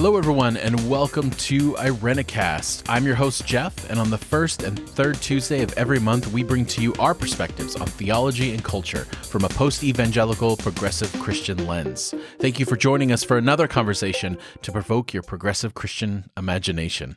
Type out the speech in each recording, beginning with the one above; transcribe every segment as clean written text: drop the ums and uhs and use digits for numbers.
Hello, everyone, and welcome to IrenaCast. I'm your host, Jeff, and on the first and third Tuesday of every month, we bring to you our perspectives on theology and culture from a post-evangelical, progressive Christian lens. Thank you for joining us for another conversation to provoke your progressive Christian imagination.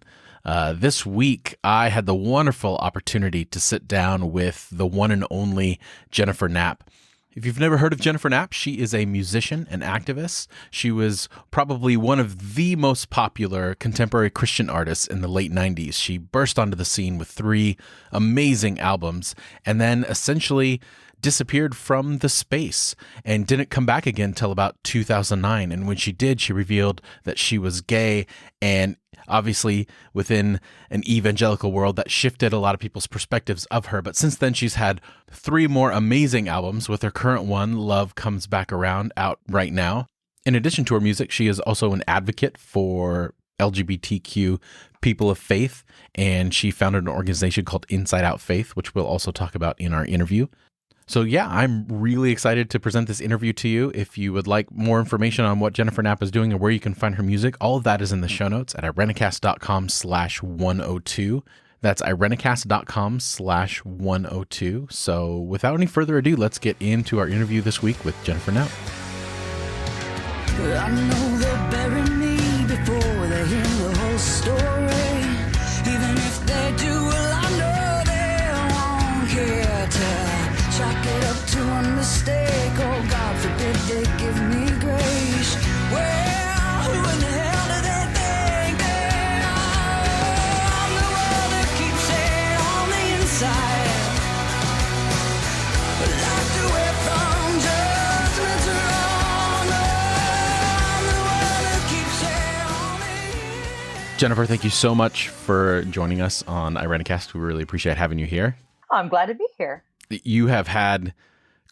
This week, I had the wonderful opportunity to sit down with the one and only Jennifer Knapp. If you've never heard of Jennifer Knapp, she is a musician and activist. She was probably one of the most popular contemporary Christian artists in the late 90s. She burst onto the scene with 3 amazing albums and then essentially disappeared from the space and didn't come back again until about 2009. And when she did, she revealed that she was gay, and obviously within an evangelical world that shifted a lot of people's perspectives of her. But since then, she's had 3 more amazing albums, with her current one, Love Comes Back Around, out right now. In addition to her music, she is also an advocate for LGBTQ people of faith, and she founded an organization called Inside Out Faith, which we'll also talk about in our interview. So yeah, I'm really excited to present this interview to you. If you would like more information on what Jennifer Knapp is doing and where you can find her music, all of that is in the show notes at irenacast.com/102. That's irenacast.com/102. So without any further ado, let's get into our interview this week with Jennifer Knapp. I know they'll bury me before they hear the whole story. Even if they do, well, I know they won't care to chalk it up to a mistake. Oh, God forbid they give me grace. Well, who in the hell do they think they are? I'm the one that keeps it on the inside. Locked away from judgment's wrong. I'm the one that keeps it on the inside. Jennifer, thank you so much for joining us on IrenaCast. We really appreciate having you here. I'm glad to be here. You have had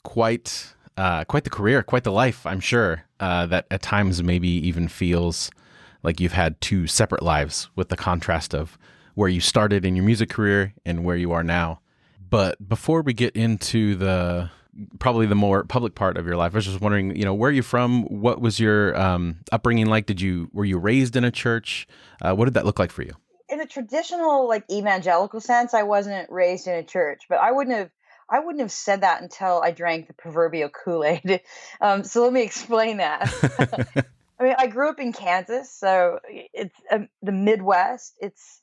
quite the career, quite the life, I'm sure, that at times maybe even feels like you've had 2 separate lives, with the contrast of where you started in your music career and where you are now. But before we get into probably the more public part of your life, I was just wondering, where are you from? What was your upbringing like? Were you raised in a church? What did that look like for you? In a traditional, evangelical sense, I wasn't raised in a church, but I wouldn't have said that until I drank the proverbial Kool-Aid. So let me explain that. I mean, I grew up in Kansas, so it's the Midwest. It's,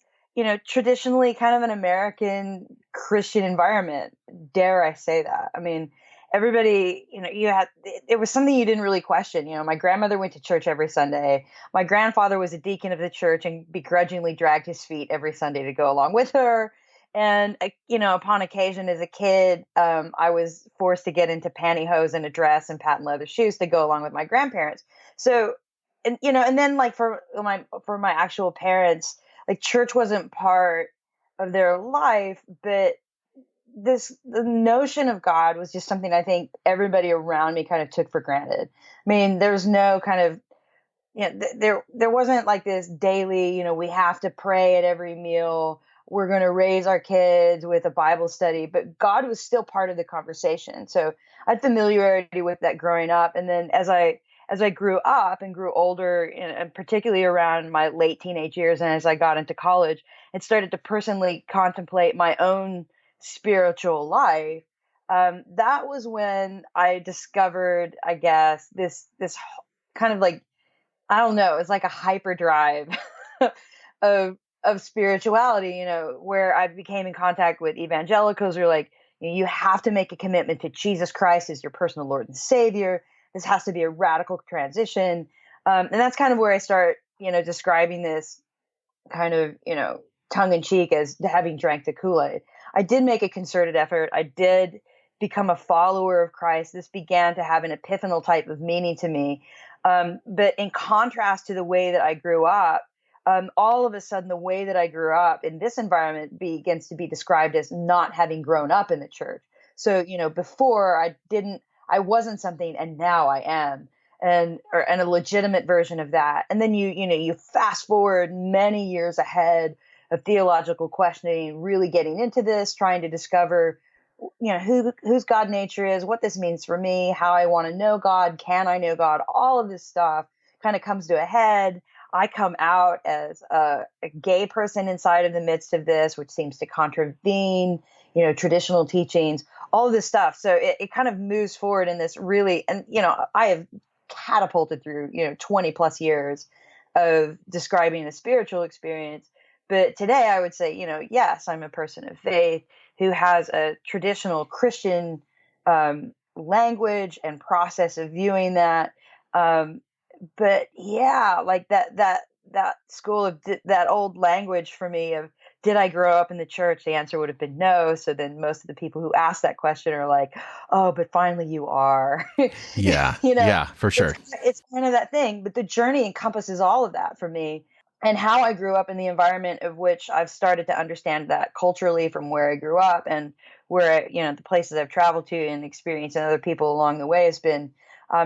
traditionally kind of an American Christian environment. Dare I say that? I mean, everybody, it was something you didn't really question. My grandmother went to church every Sunday. My grandfather was a deacon of the church and begrudgingly dragged his feet every Sunday to go along with her. And, upon occasion as a kid, I was forced to get into pantyhose and a dress and patent leather shoes to go along with my grandparents. So, and then for my actual parents, church wasn't part of their life, but the notion of God was just something I think everybody around me kind of took for granted. I mean, there was no kind of, there wasn't this daily, we have to pray at every meal. We're going to raise our kids with a Bible study, but God was still part of the conversation. So I had familiarity with that growing up. And then as I grew up and grew older, and particularly around my late teenage years, and as I got into college and started to personally contemplate my own spiritual life, that was when I discovered, I guess, this kind of I don't know, it's like a hyperdrive of spirituality, where I became in contact with evangelicals who are like, you have to make a commitment to Jesus Christ as your personal Lord and Savior. This has to be a radical transition. And that's kind of where I start, describing this kind of, tongue in cheek as having drank the Kool-Aid. I did make a concerted effort. I did become a follower of Christ. This began to have an epiphanal type of meaning to me. But in contrast to the way that I grew up, all of a sudden, the way that I grew up in this environment begins to be described as not having grown up in the church. So, before I wasn't something, and now I am, and a legitimate version of that. And then you fast forward many years ahead of theological questioning, really getting into this, trying to discover, whose God nature is, what this means for me, how I want to know God, can I know God, all of this stuff kind of comes to a head. I come out as a gay person inside of the midst of this, which seems to contravene, traditional teachings, all of this stuff. So it kind of moves forward in this really, and, I have catapulted through, 20 plus years of describing a spiritual experience. But today I would say, yes, I'm a person of faith who has a traditional Christian language and process of viewing that. But yeah, like that school of that old language for me of, did I grow up in the church? The answer would have been no. So then most of the people who ask that question are like, oh, but finally you are. Yeah. you know, Yeah, for sure. it's kind of that thing, but the journey encompasses all of that for me. And how I grew up in the environment of which I've started to understand that culturally from where I grew up, and where, the places I've traveled to and experienced and other people along the way has been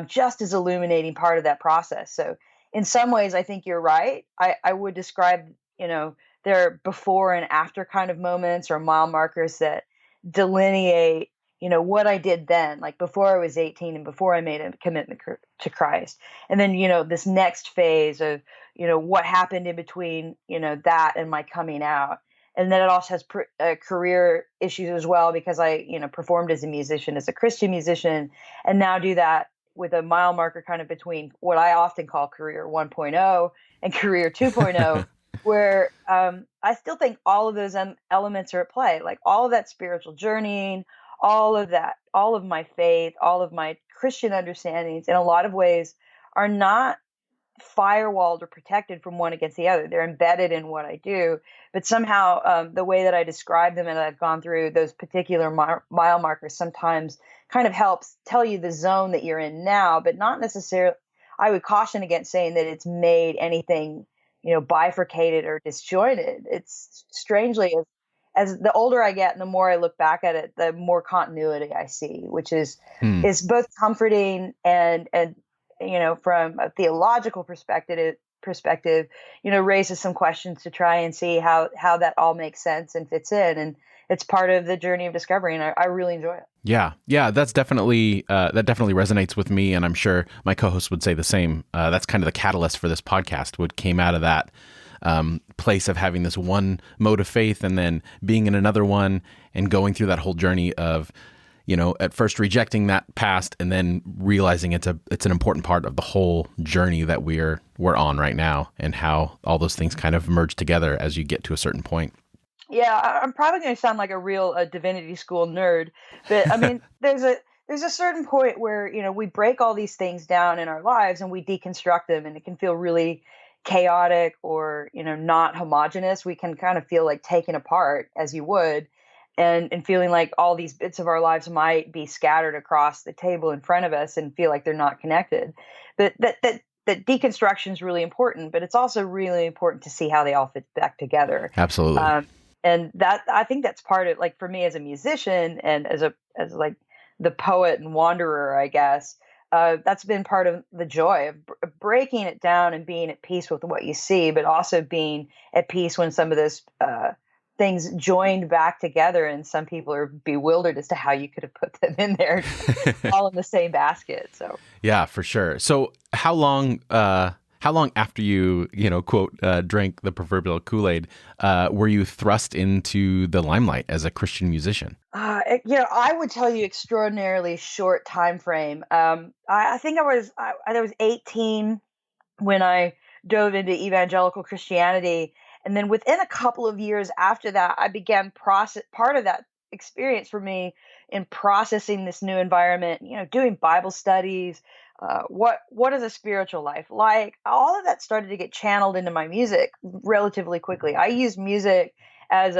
just as illuminating part of that process. So in some ways, I think you're right. I would describe, there are before and after kind of moments or mile markers that delineate, what I did then, like before I was 18 and before I made a commitment to Christ. And then, this next phase of, what happened in between, that and my coming out. And then it also has career issues as well, because I, performed as a musician, as a Christian musician, and now do that with a mile marker kind of between what I often call career 1.0 and career 2.0, where I still think all of those elements are at play, like all of that spiritual journeying, all of that, all of my faith, all of my Christian understandings, in a lot of ways, are not firewalled or protected from one against the other. They're embedded in what I do, but somehow the way that I describe them and I've gone through those particular mile markers sometimes kind of helps tell you the zone that you're in now, but not necessarily. I would caution against saying that it's made anything, bifurcated or disjointed. It's strangely, as the older I get and the more I look back at it, the more continuity I see, which is both comforting and from a theological perspective, raises some questions to try and see how that all makes sense and fits in. And it's part of the journey of discovery, and I really enjoy it. Yeah. That's definitely that definitely resonates with me, and I'm sure my co-host would say the same. That's kind of the catalyst for this podcast. What came out of that place of having this one mode of faith, and then being in another one, and going through that whole journey of, at first rejecting that past, and then realizing it's an important part of the whole journey that we're on right now, and how all those things kind of merge together as you get to a certain point. Yeah, I'm probably going to sound like a real divinity school nerd, but I mean, there's a certain point where, we break all these things down in our lives and we deconstruct them, and it can feel really chaotic or, not homogenous. We can kind of feel like taken apart, as you would, and feeling like all these bits of our lives might be scattered across the table in front of us and feel like they're not connected. But that deconstruction is really important, but it's also really important to see how they all fit back together. Absolutely. And that, I think that's part of, like, for me as a musician and as like the poet and wanderer, I guess, that's been part of the joy of breaking it down and being at peace with what you see, but also being at peace when some of those things joined back together, and some people are bewildered as to how you could have put them in there all in the same basket. So yeah, for sure. So how long after you quote drank the proverbial Kool-Aid were you thrust into the limelight as a Christian musician? I would tell you extraordinarily short time frame. I think I was 18 when I dove into evangelical Christianity. And then within a couple of years after that, I began part of that experience for me in processing this new environment, doing Bible studies. What is a spiritual life like? All of that started to get channeled into my music relatively quickly. I use music as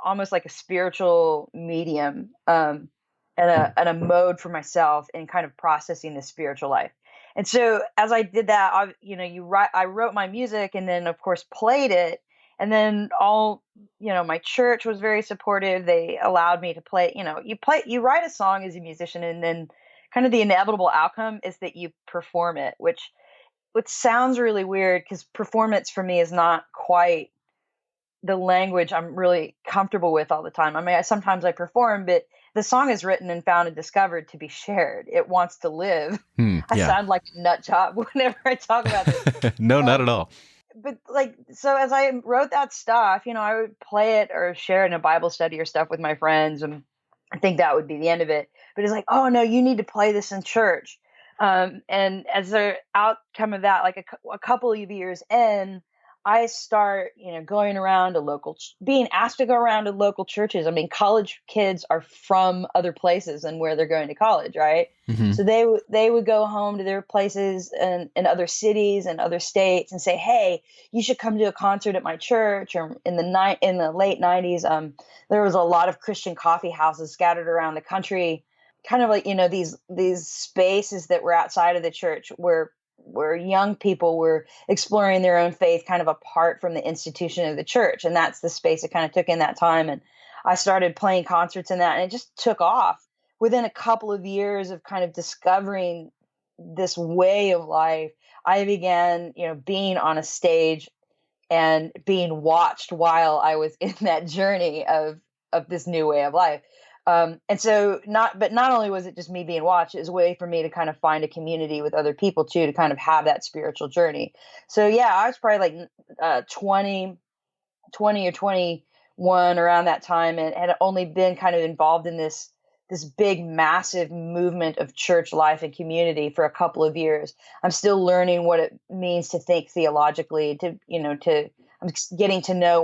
almost like a spiritual medium, and a mode for myself in kind of processing the spiritual life. And so as I did that, I wrote my music and then of course played it. And then my church was very supportive. They allowed me to play, you write a song as a musician, and then kind of the inevitable outcome is that you perform it, which sounds really weird because performance for me is not quite the language I'm really comfortable with all the time. I mean, sometimes I perform, but the song is written and found and discovered to be shared. It wants to live. I sound like a nut job whenever I talk about it. No, not at all. but like, so as I wrote that stuff, I would play it or share it in a Bible study or stuff with my friends, and I think that would be the end of it. But it's like, oh no, you need to play this in church. And as the outcome of that, like a couple of years in, I start, going around to being asked to go around to local churches. I mean, college kids are from other places than where they're going to college, right? Hmm. So they would go home to their places and in other cities and other states and say, "Hey, you should come to a concert at my church." Or in the late '90s, there was a lot of Christian coffee houses scattered around the country, kind of like these spaces that were outside of the church where young people were exploring their own faith kind of apart from the institution of the church. And that's the space it kind of took in that time. And I started playing concerts in that, and it just took off. Within a couple of years of kind of discovering this way of life, I began, being on a stage and being watched while I was in that journey of this new way of life. And so not only was it just me being watched, it was a way for me to kind of find a community with other people too, to kind of have that spiritual journey. So yeah, I was probably like 20 or 21 around that time, and had only been kind of involved in this big, massive movement of church life and community for a couple of years. I'm still learning what it means to think theologically, I'm getting to know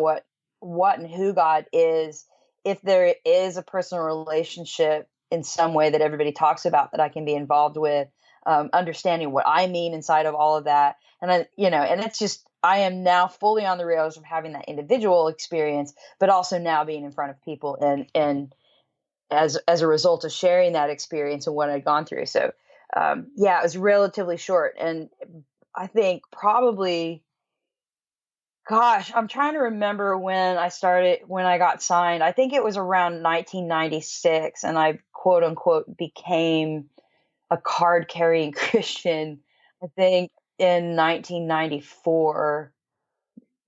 what and who God is, if there is a personal relationship in some way that everybody talks about that I can be involved with, understanding what I mean inside of all of that. And it's just, I am now fully on the rails of having that individual experience, but also now being in front of people and as a result of sharing that experience and what I'd gone through. So, yeah, it was relatively short. And I think probably, gosh, I'm trying to remember when I got signed. I think it was around 1996, and I quote unquote became a card carrying Christian, I think in 1994.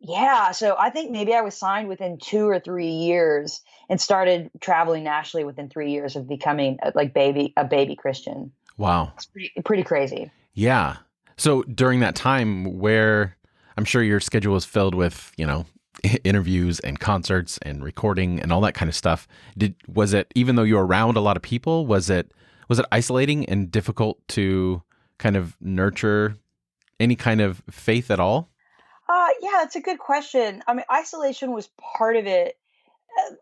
Yeah, so I think maybe I was signed within 2 or 3 years and started traveling nationally within 3 years of becoming a baby Christian. Wow. It's pretty crazy. Yeah. So during that time where I'm sure your schedule was filled with, interviews and concerts and recording and all that kind of stuff, was it, even though you were around a lot of people, was it isolating and difficult to kind of nurture any kind of faith at all? Yeah, it's a good question. I mean, isolation was part of it.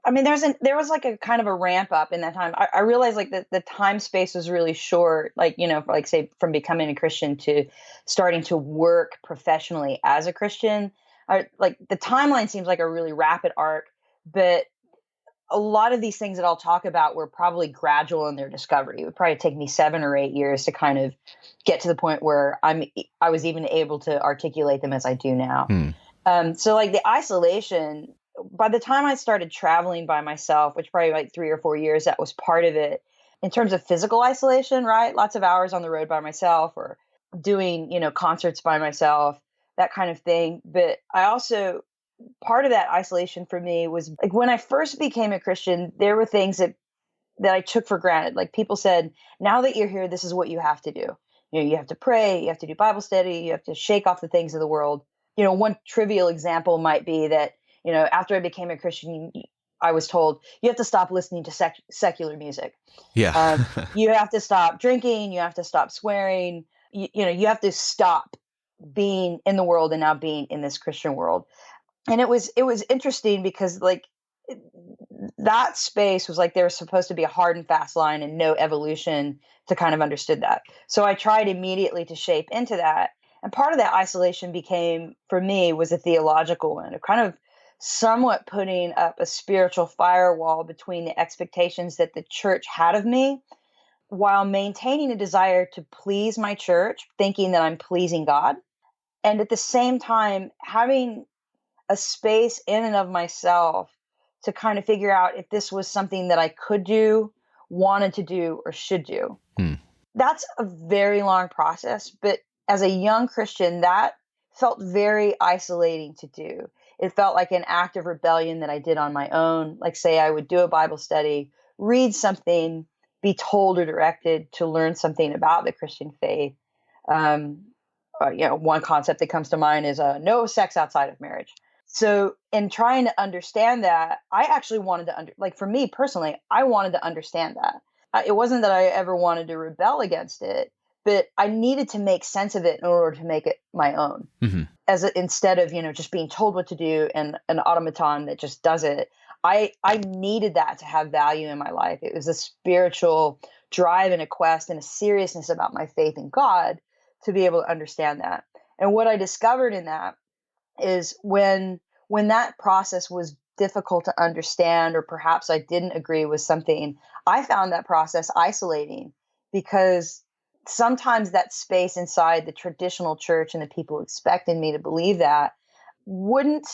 I mean, there was like a kind of a ramp up in that time. I realized like the time space was really short, like, for like say from becoming a Christian to starting to work professionally as a Christian. Like the timeline seems like a really rapid arc, but a lot of these things that I'll talk about were probably gradual in their discovery. It would probably take me 7 or 8 years to kind of get to the point where I was even able to articulate them as I do now. Hmm. So like the isolation, by the time I started traveling by myself, which probably like 3 or 4 years, that was part of it. In terms of physical isolation, right? Lots of hours on the road by myself, or doing, concerts by myself, that kind of thing. But I also, part of that isolation for me was like when I first became a Christian, there were things that I took for granted. Like people said, now that you're here, this is what you have to do. You have to pray, you have to do Bible study, you have to shake off the things of the world. One trivial example might be that, after I became a Christian, I was told you have to stop listening to secular music. Yeah. You have to stop drinking, you have to stop swearing, you have to stop being in the world and now being in this Christian world. And it was interesting because like that space was like there was supposed to be a hard and fast line and no evolution to kind of understood that. So I tried immediately to shape into that. And part of that isolation became, for me, was a theological one, of kind of somewhat putting up a spiritual firewall between the expectations that the church had of me, while maintaining a desire to please my church, thinking that I'm pleasing God. And at the same time, having a space in and of myself to kind of figure out if this was something that I could do, wanted to do, or should do. Hmm. That's a very long process, but as a young Christian, that felt very isolating to do. It felt like an act of rebellion that I did on my own. Like, say, I would do a Bible study, read something, be told or directed to learn something about the Christian faith. one concept that comes to mind is no sex outside of marriage. So in trying to understand that, I actually wanted to like for me personally, I wanted to understand that. It wasn't that I ever wanted to rebel against it, but I needed to make sense of it in order to make it my own. Hmm. Instead of, just being told what to do and an automaton that just does it. I needed that to have value in my life. It was a spiritual drive and a quest and a seriousness about my faith in God to be able to understand that. And what I discovered in that is when that process was difficult to understand, or perhaps I didn't agree with something, I found that process isolating, because sometimes that space inside the traditional church and the people expecting me to believe that wouldn't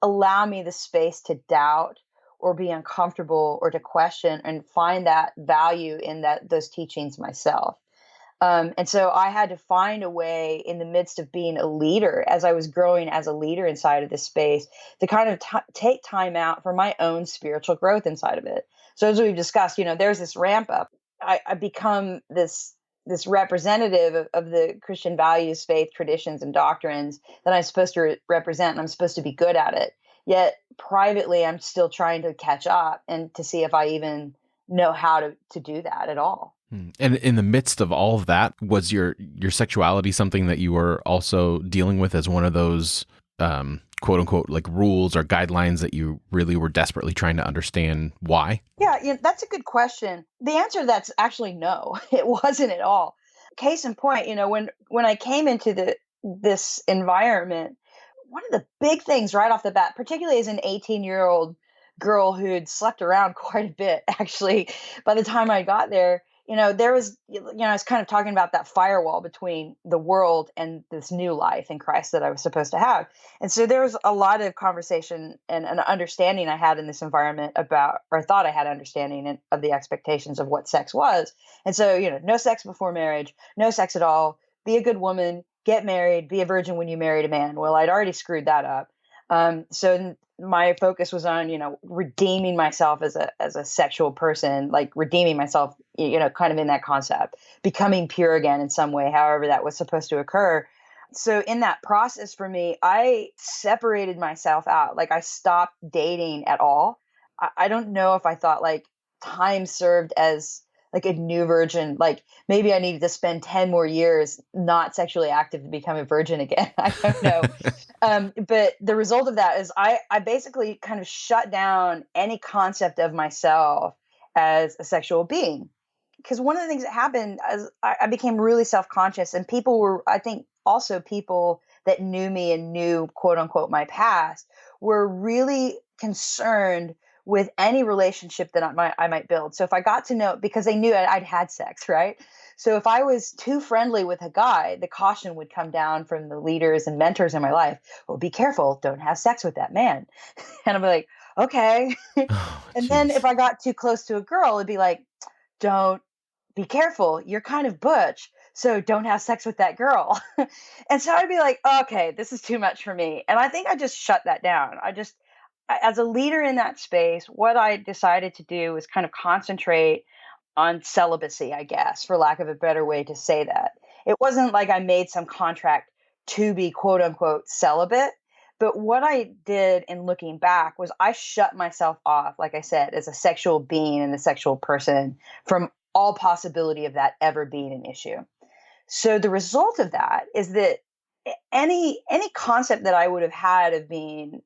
allow me the space to doubt or be uncomfortable or to question and find that value in those teachings myself. And so I had to find a way in the midst of being a leader, as I was growing as a leader inside of this space, to kind of take time out for my own spiritual growth inside of it. So as we've discussed, there's this ramp up. I become this representative of the Christian values, faith, traditions, and doctrines that I'm supposed to represent, and I'm supposed to be good at it. Yet privately, I'm still trying to catch up and to see if I even know how to do that at all. And in the midst of all of that, was your sexuality something that you were also dealing with as one of those quote unquote like rules or guidelines that you really were desperately trying to understand why? Yeah, that's a good question. The answer to that's actually no, it wasn't at all. Case in point, when I came into this environment, one of the big things right off the bat, particularly as an 18-year-old girl who'd slept around quite a bit, actually, by the time I got there, there was, I was kind of talking about that firewall between the world and this new life in Christ that I was supposed to have. And so there was a lot of conversation and an understanding I had in this environment about, or I thought I had understanding of the expectations of what sex was. And so, no sex before marriage, no sex at all, be a good woman, get married, be a virgin when you married a man. Well, I'd already screwed that up. So my focus was on, redeeming myself as a sexual person, like redeeming myself, kind of in that concept, becoming pure again in some way, however that was supposed to occur. So in that process for me, I separated myself out. Like I stopped dating at all. I don't know if I thought like time served as like a new virgin, like maybe I needed to spend 10 more years not sexually active to become a virgin again. I don't know. But the result of that is I basically kind of shut down any concept of myself as a sexual being. Because one of the things that happened as I became really self-conscious, and people were, I think also people that knew me and knew quote unquote my past were really concerned with any relationship that I might build. So if I got to know, because they knew I'd had sex, right? So if I was too friendly with a guy, the caution would come down from the leaders and mentors in my life. Well, be careful, don't have sex with that man. And I'm like, okay. Oh, And then geez. if I got too close to a girl, it'd be like, don't, be careful, you're kind of butch, so don't have sex with that girl. And so I'd be like, okay, this is too much for me. And I think I just shut that down. As a leader in that space, what I decided to do was kind of concentrate on celibacy, I guess, for lack of a better way to say that. It wasn't like I made some contract to be quote unquote celibate. But what I did in looking back was I shut myself off, like I said, as a sexual being and a sexual person from all possibility of that ever being an issue. So the result of that is that any concept that I would have had of being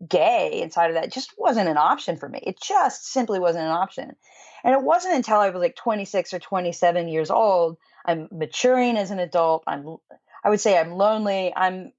gay inside of that just wasn't an option for me. It just simply wasn't an option. And it wasn't until I was like 26 or 27 years old, I'm maturing as an adult. I would say I'm lonely. And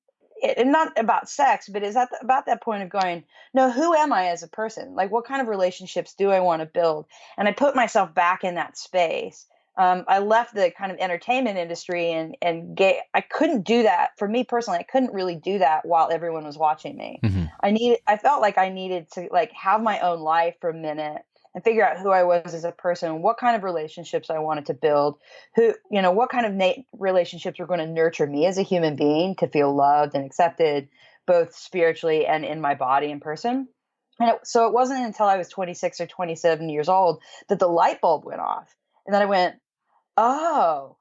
not about sex, but is that about that point of going, no, who am I as a person? Like, what kind of relationships do I want to build? And I put myself back in that space. I left the kind of entertainment industry and I couldn't do that for me personally. I couldn't really do that while everyone was watching me. Mm-hmm. I felt like I needed to like have my own life for a minute and figure out who I was as a person, what kind of relationships I wanted to build, what kind of relationships were going to nurture me as a human being to feel loved and accepted, both spiritually and in my body and person. And so it wasn't until I was 26 or 27 years old that the light bulb went off. And then I went, oh,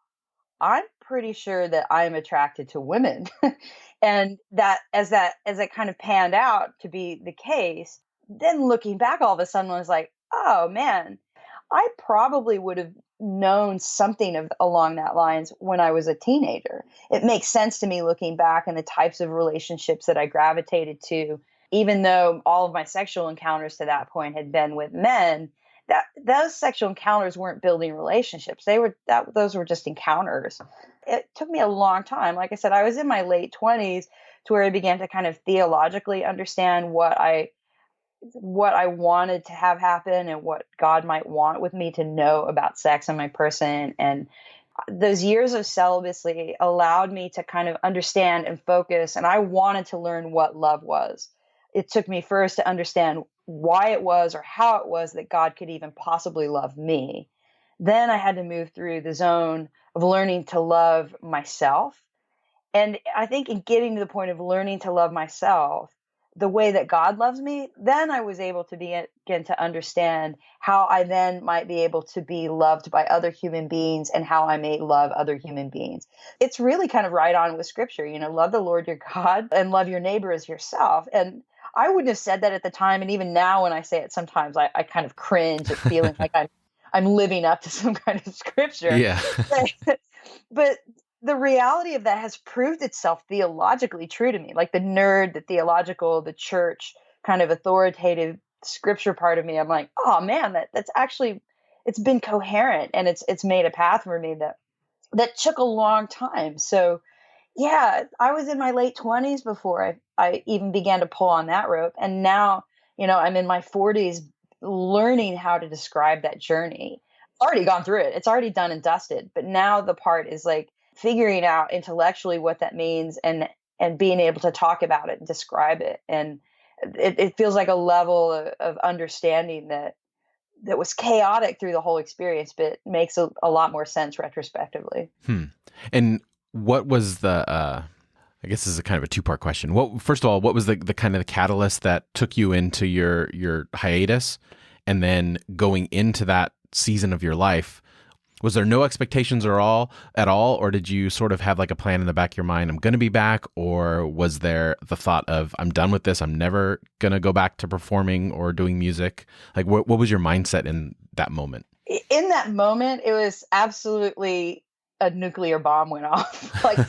I'm pretty sure that I'm attracted to women. And that as that kind of panned out to be the case, then looking back all of a sudden I was like, oh man, I probably would have known something of along that lines when I was a teenager. It makes sense to me looking back and the types of relationships that I gravitated to, even though all of my sexual encounters to that point had been with men. That those sexual encounters weren't building relationships. Those were just encounters. It took me a long time. Like I said, I was in my late 20s to where I began to kind of theologically understand what I wanted to have happen and what God might want with me to know about sex and my person. And those years of celibacy allowed me to kind of understand and focus. And I wanted to learn what love was. It took me first to understand why it was or how it was that God could even possibly love me. Then I had to move through the zone of learning to love myself. And I think in getting to the point of learning to love myself the way that God loves me, then I was able to begin to understand how I then might be able to be loved by other human beings and how I may love other human beings. It's really kind of right on with scripture, love the Lord your God and love your neighbor as yourself. And I wouldn't have said that at the time. And even now when I say it, sometimes I kind of cringe at feeling like I'm living up to some kind of scripture. Yeah. But the reality of that has proved itself theologically true to me. Like the nerd, the theological, the church kind of authoritative scripture part of me. I'm like, oh man, that's actually, it's been coherent and it's made a path for me that took a long time. So yeah, I was in my late 20s before I even began to pull on that rope. And now, I'm in my 40s learning how to describe that journey. Already gone through it. It's already done and dusted. But now the part is like figuring out intellectually what that means and being able to talk about it and describe it. And it feels like a level of understanding that was chaotic through the whole experience, but makes a lot more sense retrospectively. And what was I guess this is a kind of a two-part question. First of all, what was the kind of the catalyst that took you into your hiatus? And then going into that season of your life, was there no expectations at all? Or did you sort of have like a plan in the back of your mind, I'm going to be back? Or was there the thought of, I'm done with this, I'm never going to go back to performing or doing music? Like what was your mindset in that moment? In that moment, it was absolutely a nuclear bomb went off. Like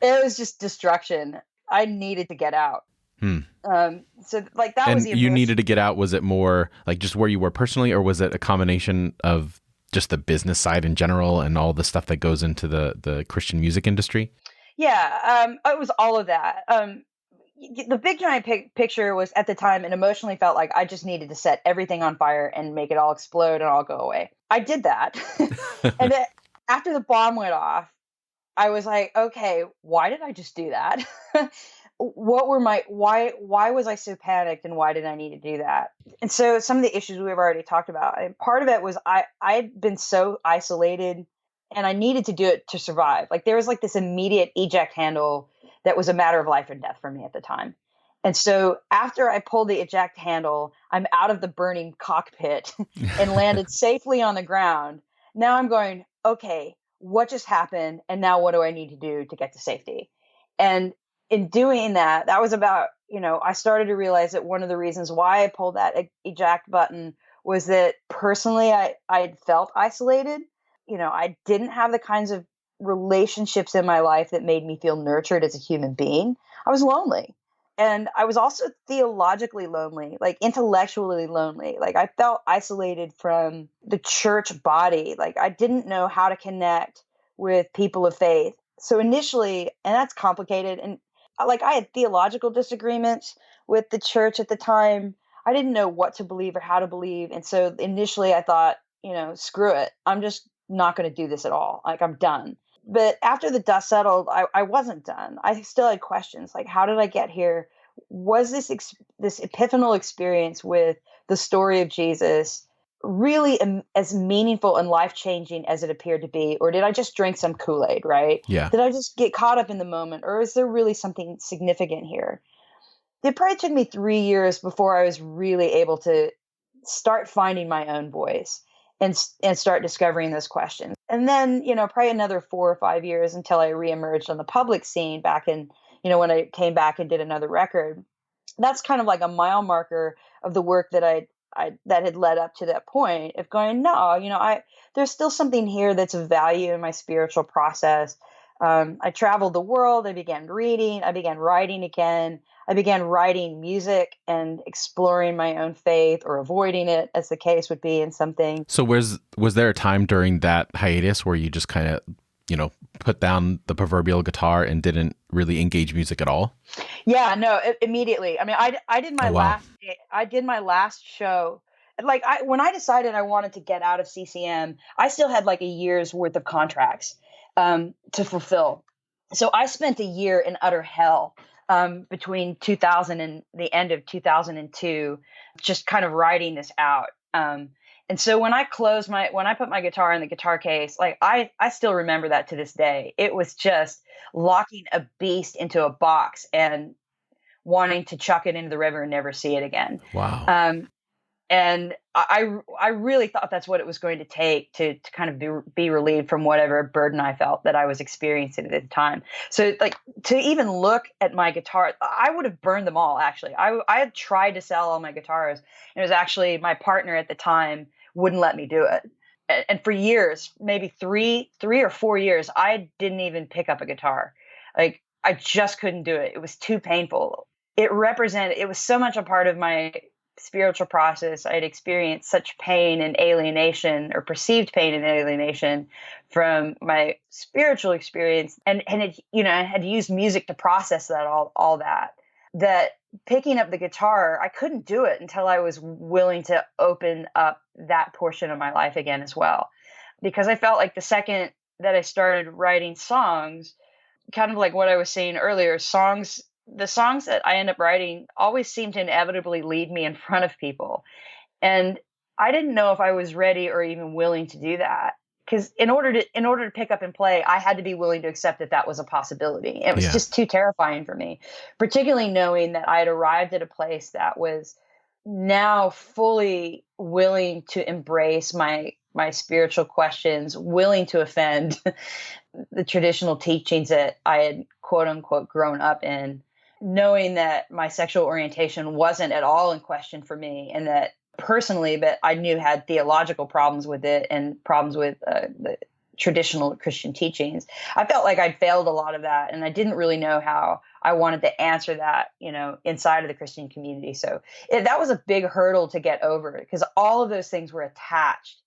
it was just destruction. I needed to get out. So like that was the you needed to get out. Was it more like just where you were personally, or was it a combination of just the business side in general and all the stuff that goes into the Christian music industry? Yeah, it was all of that. The big giant picture was at the time, and emotionally felt like I just needed to set everything on fire and make it all explode and all go away. I did that. And then after the bomb went off, I was like, okay, why did I just do that? Why was I so panicked, and why did I need to do that? And so some of the issues we've already talked about, and part of it was I'd been so isolated and I needed to do it to survive. Like there was like this immediate eject handle that was a matter of life and death for me at the time. And so after I pulled the eject handle, I'm out of the burning cockpit and landed safely on the ground. Now I'm going, okay, what just happened? And now what do I need to do to get to safety? And in doing that, that was about, I started to realize that one of the reasons why I pulled that eject button was that personally I had felt isolated. I didn't have the kinds of relationships in my life that made me feel nurtured as a human being. I was lonely. And I was also theologically lonely, like intellectually lonely. Like I felt isolated from the church body. Like I didn't know how to connect with people of faith. So initially, and that's complicated. And like I had theological disagreements with the church at the time. I didn't know what to believe or how to believe. And so initially I thought, screw it. I'm just not going to do this at all. Like I'm done. But after the dust settled, I wasn't done. I still had questions like, how did I get here? Was this epiphanal experience with the story of Jesus really as meaningful and life-changing as it appeared to be? Or did I just drink some Kool-Aid, right? Yeah. Did I just get caught up in the moment? Or is there really something significant here? It probably took me 3 years before I was really able to start finding my own voice. and start discovering those questions. And then, probably another 4 or 5 years until I reemerged on the public scene back in, when I came back and did another record. That's kind of like a mile marker of the work that that had led up to that point of going, no, there's still something here that's of value in my spiritual process. I traveled the world. I began reading. I began writing again. I began writing music and exploring my own faith or avoiding it, as the case would be in something. So was there a time during that hiatus where you just kind of, put down the proverbial guitar and didn't really engage music at all? Yeah, no, immediately. I mean, I did my last show. Like when I decided I wanted to get out of CCM, I still had like a year's worth of contracts to fulfill. So I spent a year in utter hell between 2000 and the end of 2002, just kind of writing this out. And so when I put my guitar in the guitar case, like I still remember that to this day. It was just locking a beast into a box and wanting to chuck it into the river and never see it again. Wow. And I really thought that's what it was going to take to kind of be relieved from whatever burden I felt that I was experiencing at the time. So like to even look at my guitar, I would have burned them all. Actually, I had tried to sell all my guitars. And it was actually my partner at the time wouldn't let me do it. And for years, maybe three or 4 years, I didn't even pick up a guitar. Like I just couldn't do it. It was too painful. It was so much a part of my spiritual process. I had experienced such pain and alienation, or perceived pain and alienation, from my spiritual experience, and I had used music to process that all that picking up the guitar, I couldn't do it until I was willing to open up that portion of my life again as well, because I felt like the second that I started writing songs, kind of like what I was saying earlier, the songs that I end up writing always seem to inevitably lead me in front of people. And I didn't know if I was ready or even willing to do that. Because in order to pick up and play, I had to be willing to accept that was a possibility. It was just too terrifying for me, particularly knowing that I had arrived at a place that was now fully willing to embrace my spiritual questions, willing to offend the traditional teachings that I had, quote unquote, grown up in, knowing that my sexual orientation wasn't at all in question for me, and that personally, but I knew had theological problems with it and problems with the traditional Christian teachings. I felt like I'd failed a lot of that, and I didn't really know how I wanted to answer that, inside of the Christian community. So that was a big hurdle to get over, because all of those things were attached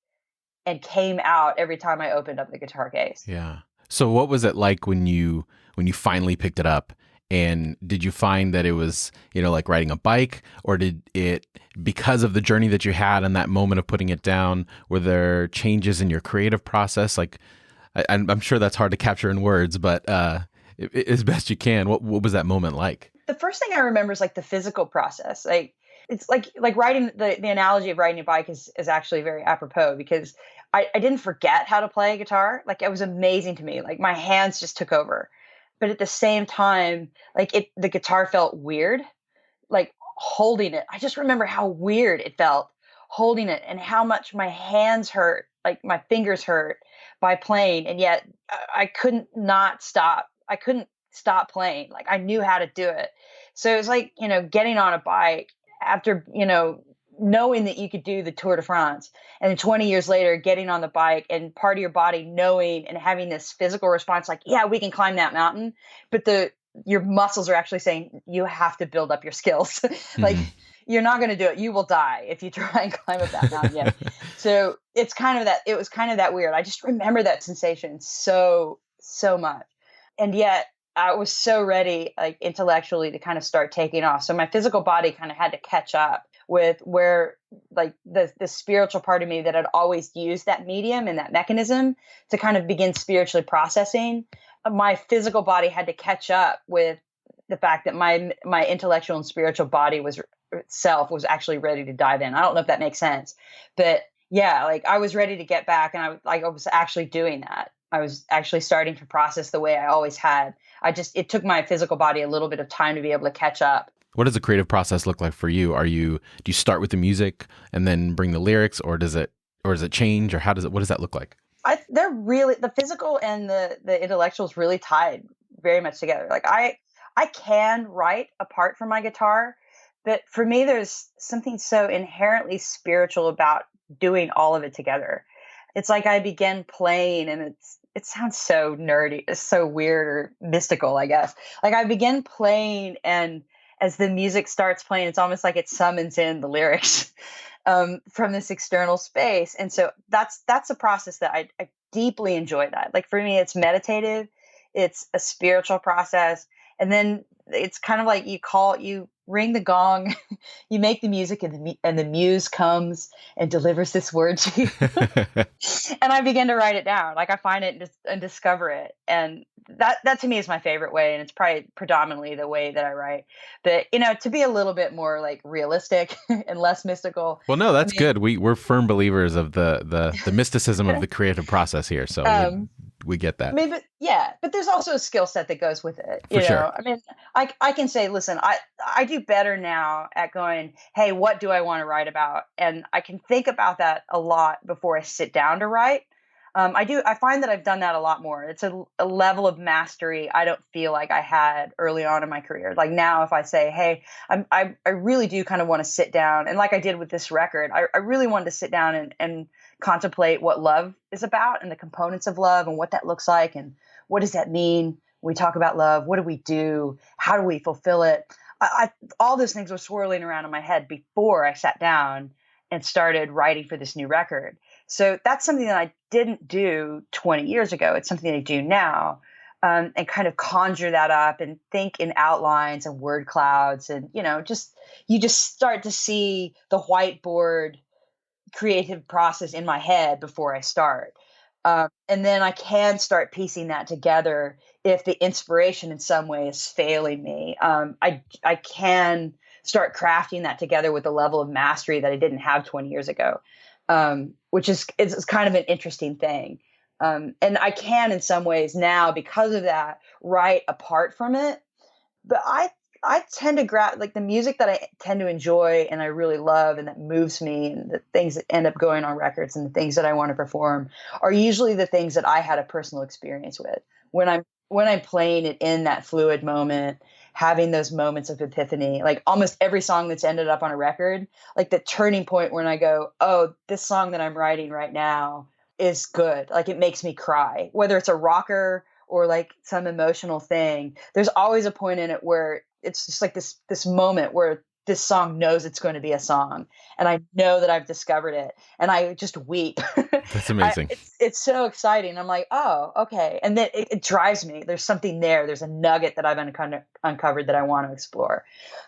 and came out every time I opened up the guitar case. Yeah. So what was it like when you finally picked it up? And did you find that it was, like riding a bike, or did it, because of the journey that you had and that moment of putting it down, were there changes in your creative process? Like, I'm sure that's hard to capture in words, but as best you can, what was that moment like? The first thing I remember is like the physical process. Like it's like riding, the analogy of riding a bike is actually very apropos, because I didn't forget how to play a guitar. Like it was amazing to me. Like my hands just took over. But at the same time, like the guitar felt weird, like holding it. I just remember how weird it felt holding it, and how much my hands hurt, like my fingers hurt by playing. And yet I couldn't not stop. I couldn't stop playing. Like I knew how to do it. So it was like, getting on a bike after, knowing that you could do the Tour de France, and then 20 years later, getting on the bike and part of your body knowing and having this physical response, like, yeah, we can climb that mountain. But your muscles are actually saying you have to build up your skills. Like you're not going to do it. You will die if you try and climb up that mountain yet. So it was kind of that weird. I just remember that sensation so much. And yet I was so ready, like intellectually, to kind of start taking off. So my physical body kind of had to catch up with where, like, the spiritual part of me that had always used that medium and that mechanism to kind of begin spiritually processing. My physical body had to catch up with the fact that my intellectual and spiritual body was actually ready to dive in. I don't know if that makes sense, but yeah, like I was ready to get back, and I was actually doing that. I was actually starting to process the way I always had. It took my physical body a little bit of time to be able to catch up. What does the creative process look like for you? Do you start with the music and then bring the lyrics, or does it or does it change, or what does that look like? They're really, the physical and the intellectual is really tied very much together. Like I can write apart from my guitar, but for me, there's something so inherently spiritual about doing all of it together. It's like I begin playing, and it sounds so nerdy, it's so weird or mystical, I guess. Like I begin playing, and as the music starts playing, it's almost like it summons in the lyrics. From this external space. And so that's a process that I deeply enjoy that. Like for me, it's meditative, it's a spiritual process. And then it's kind of like you ring the gong, you make the music, and the muse comes and delivers this word to you. And I begin to write it down. Like I find it and discover it. And that to me is my favorite way. And it's probably predominantly the way that I write. But, to be a little bit more like realistic and less mystical. Well, no, I that's mean, good. We're firm believers of the mysticism of the creative process here. So we get that. maybe, yeah, but there's also a skill set that goes with it. For sure. I mean, I can say, listen, I do better now at going, hey, what do I want to write about? And I can think about that a lot before I sit down to write. I find that I've done that a lot more. It's a level of mastery I don't feel like I had early on in my career. Like now, if I say, hey, I really do kind of want to sit down, and like I did with this record, I really wanted to sit down and contemplate what love is about and the components of love and what that looks like and what does that mean when we talk about love? What do we do? How do we fulfill it? All those things were swirling around in my head before I sat down and started writing for this new record. So that's something that I didn't do 20 years ago. It's something I do now, and kind of conjure that up and think in outlines and word clouds. And, you just start to see the whiteboard creative process in my head before I start. And then I can start piecing that together if the inspiration in some way is failing me. I can start crafting that together with a level of mastery that I didn't have 20 years ago, which is kind of an interesting thing. And I can in some ways now, because of that, write apart from it. But I tend to like the music that I tend to enjoy and I really love and that moves me, and the things that end up going on records and the things that I want to perform are usually the things that I had a personal experience with when I'm playing it in that fluid moment, having those moments of epiphany. Like almost every song that's ended up on a record, like the turning point when I go, oh, this song that I'm writing right now is good. Like it makes me cry, whether it's a rocker or like some emotional thing. There's always a point in it where it's just like this moment where this song knows it's going to be a song, and I know that I've discovered it, and I just weep. That's amazing. It's so exciting. I'm like, oh, okay, and then it drives me. There's something there. There's a nugget that I've uncovered that I want to explore.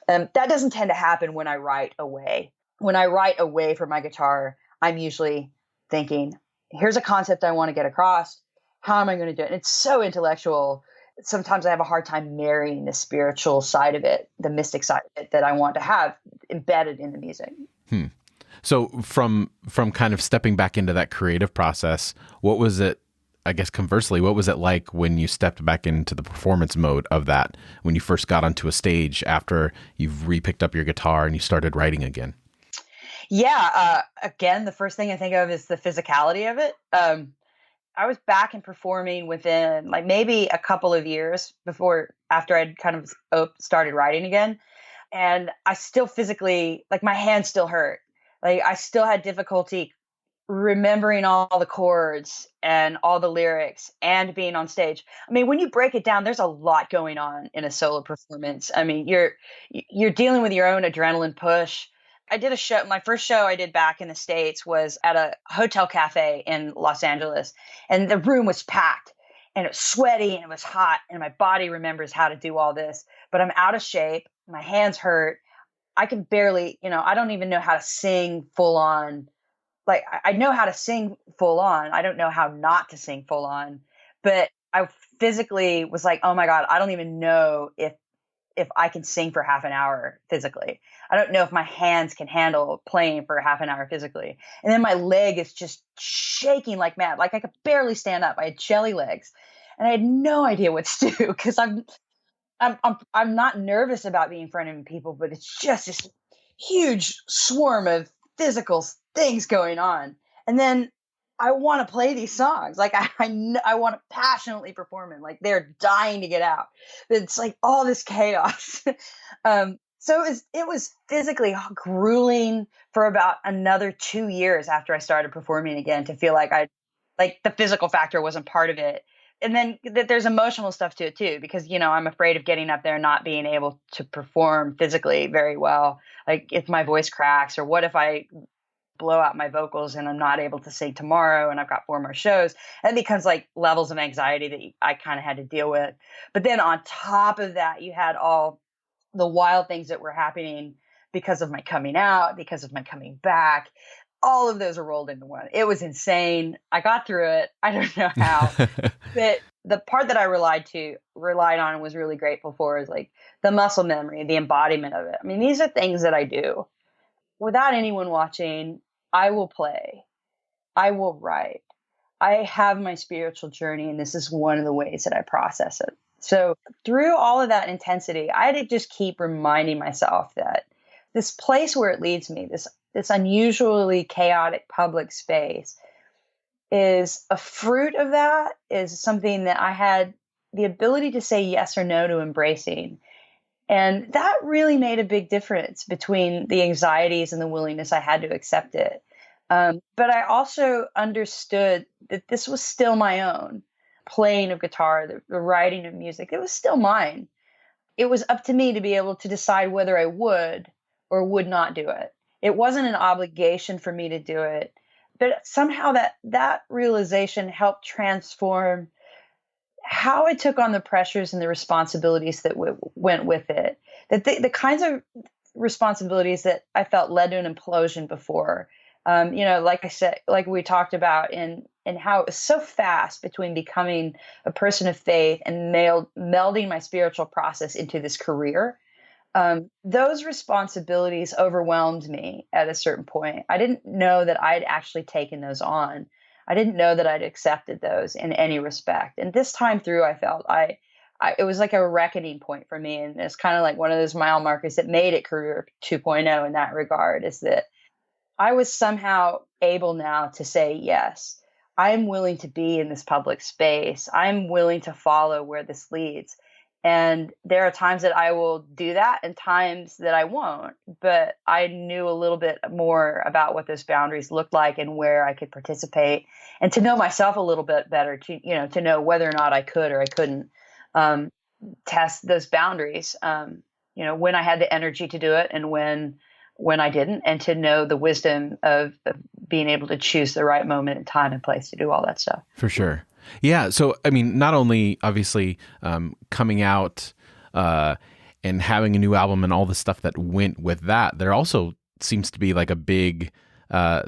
That doesn't tend to happen when I write away. When I write away from my guitar, I'm usually thinking, here's a concept I want to get across. How am I going to do it? And it's so intellectual. Sometimes I have a hard time marrying the spiritual side of it, the mystic side of it that I want to have embedded in the music. So from kind of stepping back into that creative process, what was it, I guess conversely, what was it like when you stepped back into the performance mode of that, when you first got onto a stage after you've re-picked up your guitar and you started writing again? Yeah. Again, the first thing I think of is the physicality of it. I was back and performing within like maybe a couple of years after I'd kind of started writing again. And I still physically, like my hands still hurt. Like I still had difficulty remembering all the chords and all the lyrics and being on stage. I mean, when you break it down, there's a lot going on in a solo performance. I mean, you're dealing with your own adrenaline push. I did a show. My first show I did back in the States was at a hotel cafe in Los Angeles, and the room was packed and it was sweaty and it was hot, and my body remembers how to do all this, but I'm out of shape. My hands hurt. I can barely, I don't even know how to sing full on. Like I know how to sing full on. I don't know how not to sing full on, but I physically was like, oh my God, I don't even know if I can sing for half an hour physically. I don't know if my hands can handle playing for half an hour physically. And then my leg is just shaking like mad. Like I could barely stand up. I had jelly legs and I had no idea what to do, because I'm not nervous about being in front of people, but it's just this huge swarm of physical things going on. And then I want to play these songs. Like I want to passionately perform it. Like they're dying to get out. It's like all this chaos. So it was physically grueling for about another 2 years after I started performing again to feel like like the physical factor wasn't part of it. And then there's emotional stuff to it too, because, I'm afraid of getting up there and not being able to perform physically very well. Like if my voice cracks, or what if I blow out my vocals and I'm not able to sing tomorrow and I've got 4 more shows. And it becomes like levels of anxiety that I kind of had to deal with. But then on top of that, you had all the wild things that were happening because of my coming out, because of my coming back. All of those are rolled into one. It was insane. I got through it. I don't know how. But the part that I relied on and was really grateful for is like the muscle memory, the embodiment of it. I mean, these are things that I do without anyone watching. I will play. I will write. I have my spiritual journey, and this is one of the ways that I process it. So through all of that intensity, I had to just keep reminding myself that this place where it leads me, this unusually chaotic public space, is a fruit of that, is something that I had the ability to say yes or no to embracing. And that really made a big difference between the anxieties and the willingness I had to accept it. But I also understood that this was still my own playing of guitar, the writing of music. It was still mine. It was up to me to be able to decide whether I would or would not do it. It wasn't an obligation for me to do it. But somehow that realization helped transform how I took on the pressures and the responsibilities that went with it. That the kinds of responsibilities that I felt led to an implosion before. Like I said, like we talked about, and how it was so fast between becoming a person of faith and melding my spiritual process into this career. Those responsibilities overwhelmed me at a certain point. I didn't know that I'd actually taken those on. I didn't know that I'd accepted those in any respect. And this time through, I felt it was like a reckoning point for me. And it's kind of like one of those mile markers that made it career 2.0 in that regard, is that I was somehow able now to say, yes, I'm willing to be in this public space. I'm willing to follow where this leads. And there are times that I will do that and times that I won't. But I knew a little bit more about what those boundaries looked like and where I could participate, and to know myself a little bit better, to know whether or not I could or I couldn't test those boundaries, when I had the energy to do it and when I didn't, and to know the wisdom of being able to choose the right moment and time and place to do all that stuff. For sure. Yeah. So, I mean, not only obviously coming out and having a new album and all the stuff that went with that, there also seems to be like a big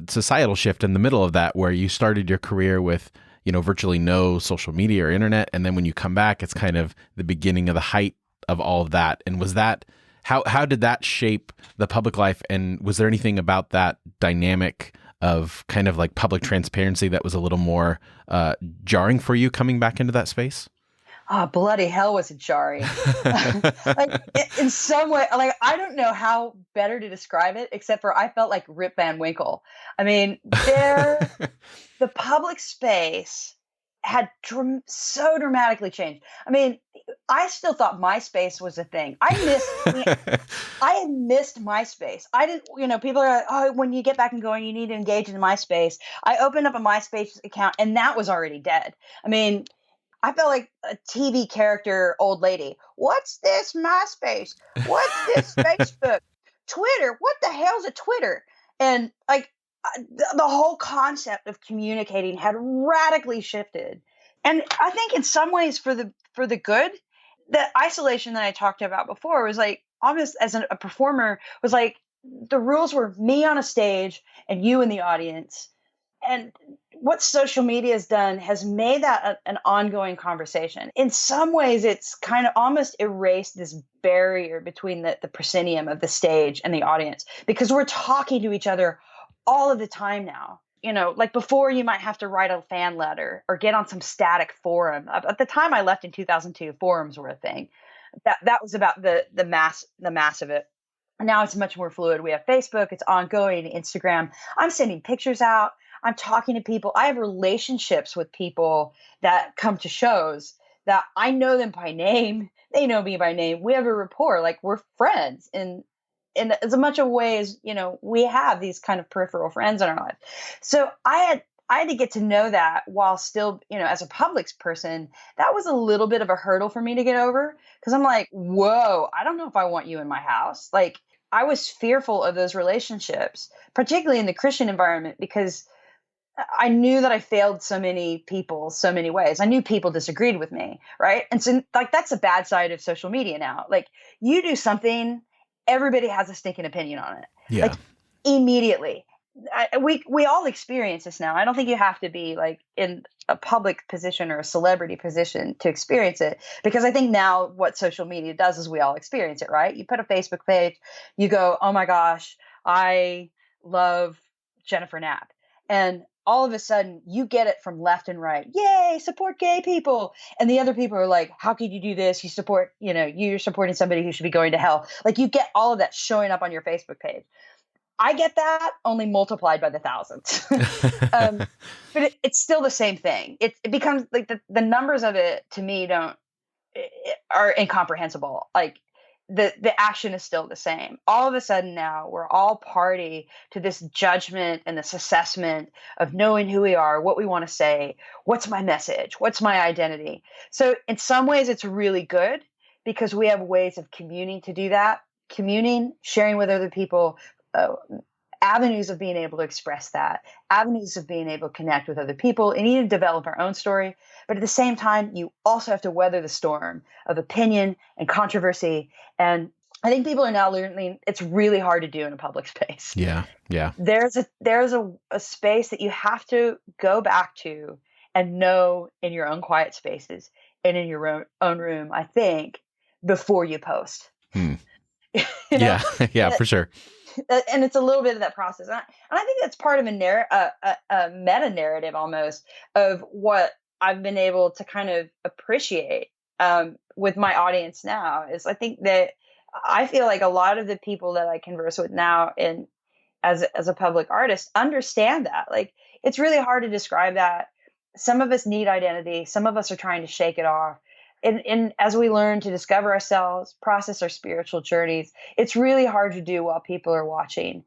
societal shift in the middle of that, where you started your career with, virtually no social media or internet. And then when you come back, it's kind of the beginning of the height of all of that. And was that, how did that shape the public life? And was there anything about that dynamic of kind of like public transparency that was a little more jarring for you coming back into that space? Oh, bloody hell, was it jarring. Like in some way, like, I don't know how better to describe it, except for I felt like Rip Van Winkle. I mean, the public space had so dramatically changed. I mean, I still thought MySpace was a thing. I had missed MySpace. I didn't, people are like, oh, when you get back and going, you need to engage in MySpace. I opened up a MySpace account and that was already dead. I mean, I felt like a TV character old lady. What's this MySpace? What's this Facebook? Twitter? What the hell's a Twitter? And like the whole concept of communicating had radically shifted. And I think in some ways for the good. The isolation that I talked about before was like, almost as a performer, was like the rules were me on a stage and you in the audience. And what social media has done has made that an ongoing conversation. In some ways, it's kind of almost erased this barrier between the proscenium of the stage and the audience, because we're talking to each other all of the time now. Like before, you might have to write a fan letter or get on some static forum. At the time I left in 2002, forums were a thing. That was about the mass of it. And now it's much more fluid. We have Facebook, it's ongoing, Instagram. I'm sending pictures out. I'm talking to people. I have relationships with people that come to shows that I know them by name. They know me by name. We have a rapport, like we're friends. And in as much of ways, we have these kind of peripheral friends in our life. So I had to get to know that while still, as a public person, that was a little bit of a hurdle for me to get over because I'm like, whoa, I don't know if I want you in my house. Like I was fearful of those relationships, particularly in the Christian environment, because I knew that I failed so many people so many ways. I knew people disagreed with me, right? And so like that's a bad side of social media now. Like you do something, everybody has a stinking opinion on it. Yeah. Like immediately. We all experience this now. I don't think you have to be like in a public position or a celebrity position to experience it, because I think now what social media does is we all experience it, right? You put a Facebook page, you go, oh my gosh, I love Jennifer Knapp. And all of a sudden you get it from left and right. Yay, support gay people. And the other people are like, how could you do this? You're supporting somebody who should be going to hell. Like you get all of that showing up on your Facebook page. I get that only multiplied by the thousands. But it's still the same thing. It becomes like the numbers of it to me are incomprehensible. Like the action is still the same. All of a sudden now we're all party to this judgment and this assessment of knowing who we are, what we want to say, what's my message, what's my identity. So in some ways it's really good because we have ways of communing to do that, sharing with other people, avenues of being able to express that, avenues of being able to connect with other people and even develop our own story. But at the same time, you also have to weather the storm of opinion and controversy. And I think people are now learning it's really hard to do in a public space. Yeah. Yeah. There's a space that you have to go back to and know in your own quiet spaces and in your own room, I think, before you post. Yeah. Yeah, for sure. And it's a little bit of that process. And I think that's part of a meta narrative almost of what I've been able to kind of appreciate with my audience now is I think that I feel like a lot of the people that I converse with now as a public artist understand that. Like it's really hard to describe that. Some of us need identity. Some of us are trying to shake it off. And as we learn to discover ourselves, process our spiritual journeys, it's really hard to do while people are watching.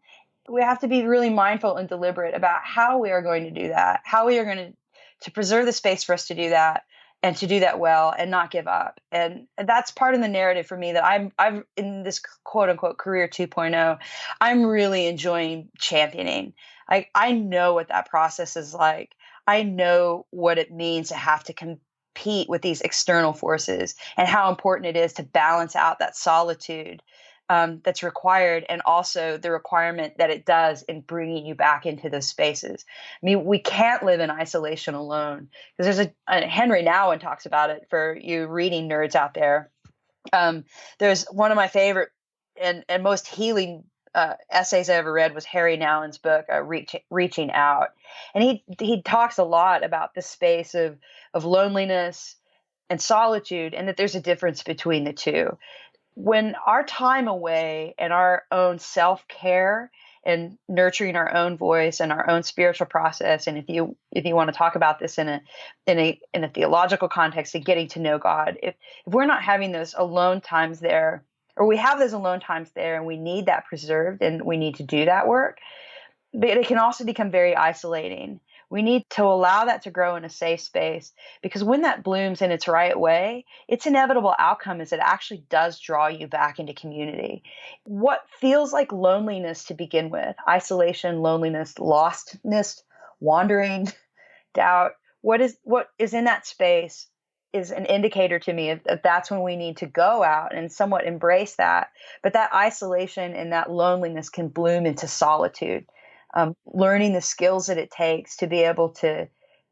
We have to be really mindful and deliberate about how we are going to do that, how we are going to preserve the space for us to do that and to do that well and not give up. And that's part of the narrative for me that I've in this quote unquote career 2.0, I'm really enjoying championing. I know what that process is like. I know what it means to have to compete with these external forces and how important it is to balance out that solitude that's required and also the requirement that it does in bringing you back into those spaces. I mean, we can't live in isolation alone because there's Henry Nouwen talks about it for you reading nerds out there. There's one of my favorite and most healing essays I ever read was Harry Nouwen's book, Reaching Out. And he talks a lot about the space of loneliness and solitude and that there's a difference between the two. When our time away and our own self-care and nurturing our own voice and our own spiritual process, and if you want to talk about this in a theological context and getting to know God, if we're not having those alone times there, or we have those alone times there and we need that preserved and we need to do that work, but it can also become very isolating. We need to allow that to grow in a safe space because when that blooms in its right way, its inevitable outcome is it actually does draw you back into community. What feels like loneliness to begin with, isolation, loneliness, lostness, wandering, doubt, what is in that space is an indicator to me that that's when we need to go out and somewhat embrace that. But that isolation and that loneliness can bloom into solitude. Learning the skills that it takes to be able to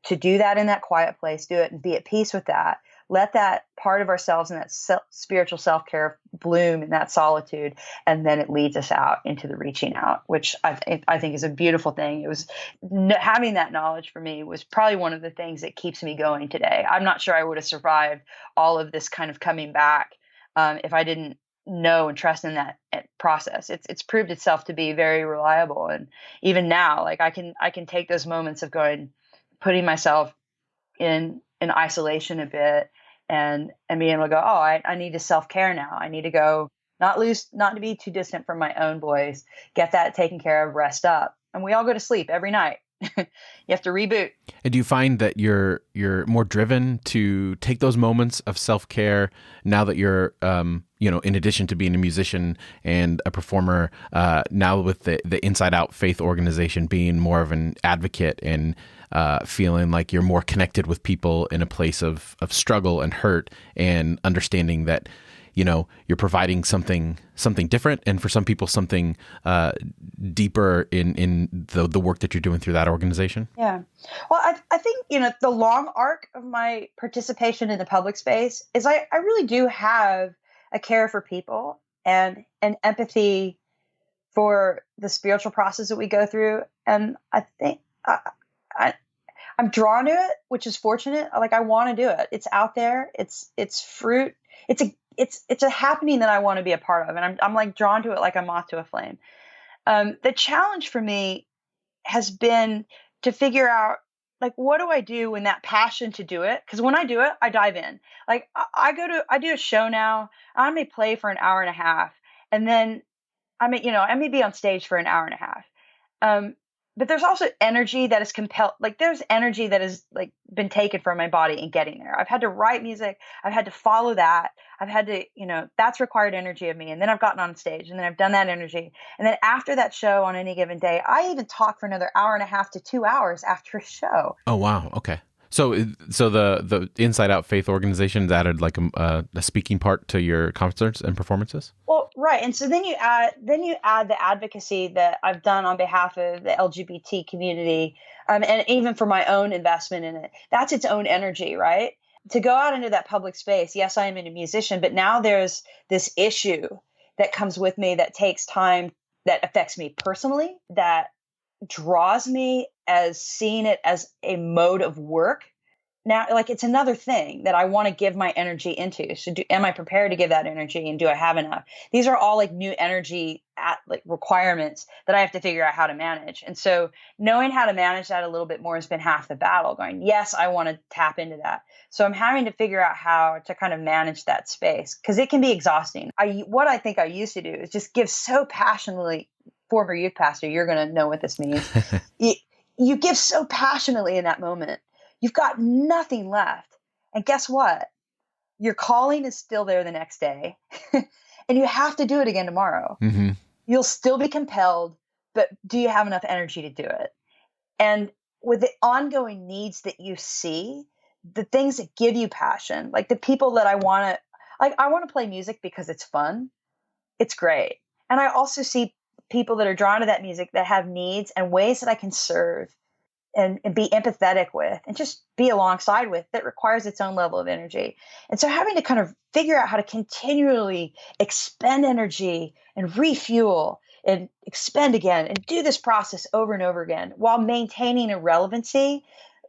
do that in that quiet place, do it and be at peace with that. Let that part of ourselves and that spiritual self-care bloom in that solitude. And then it leads us out into the reaching out, which I think is a beautiful thing. It was having that knowledge for me was probably one of the things that keeps me going today. I'm not sure I would have survived all of this kind of coming back if I didn't know and trust in that process. It's proved itself to be very reliable. And even now, like I can take those moments of putting myself in isolation a bit and being able to go, oh, I need to self-care now. I need to go not to be too distant from my own boys, get that taken care of, rest up. And we all go to sleep every night. You have to reboot. And do you find that you're more driven to take those moments of self-care now that you're, in addition to being a musician and a performer, now with the Inside Out Faith organization, being more of an advocate and feeling like you're more connected with people in a place of struggle and hurt, and understanding that, you're providing something different, and for some people something deeper in the work that you're doing through that organization? Yeah. Well, I think, the long arc of my participation in the public space is I really do have a care for people and an empathy for the spiritual process that we go through. And I think I'm drawn to it, which is fortunate. Like, I want to do it. It's out there. It's fruit. It's a happening that I want to be a part of. And I'm like drawn to it like a moth to a flame. The challenge for me has been to figure out, like, what do I do when that passion to do it? Because when I do it, I dive in. Like, I do a show now. I may play for an hour and a half, and then I may be on stage for an hour and a half. But there's also energy that is compelled. Like, there's energy that has like been taken from my body in getting there. I've had to write music. I've had to follow that. I've had to, that's required energy of me. And then I've gotten on stage, and then I've done that energy. And then after that show on any given day, I even talk for another hour and a half to 2 hours after a show. Oh, wow. Okay. So the Inside Out Faith organization added like a speaking part to your concerts and performances? Well, right. And so then you add the advocacy that I've done on behalf of the LGBT community, and even for my own investment in it. That's its own energy, right? To go out into that public space, yes, I am a musician, but now there's this issue that comes with me that takes time, that affects me personally, that draws me as seeing it as a mode of work. Now, like, it's another thing that I want to give my energy into. So am I prepared to give that energy, and do I have enough? These are all like new energy requirements that I have to figure out how to manage. And so knowing how to manage that a little bit more has been half the battle. Going, yes, I want to tap into that. So I'm having to figure out how to kind of manage that space, because it can be exhausting. What I think I used to do is just give so passionately. Former youth pastor, you're going to know what this means. You give so passionately in that moment. You've got nothing left. And guess what? Your calling is still there the next day. And you have to do it again tomorrow. Mm-hmm. You'll still be compelled, but do you have enough energy to do it? And with the ongoing needs that you see, the things that give you passion, like the people that I want to play music because it's fun. It's great. And I also see people that are drawn to that music that have needs and ways that I can serve and be empathetic with and just be alongside with, that requires its own level of energy. And so having to kind of figure out how to continually expend energy and refuel and expend again and do this process over and over again while maintaining a relevancy,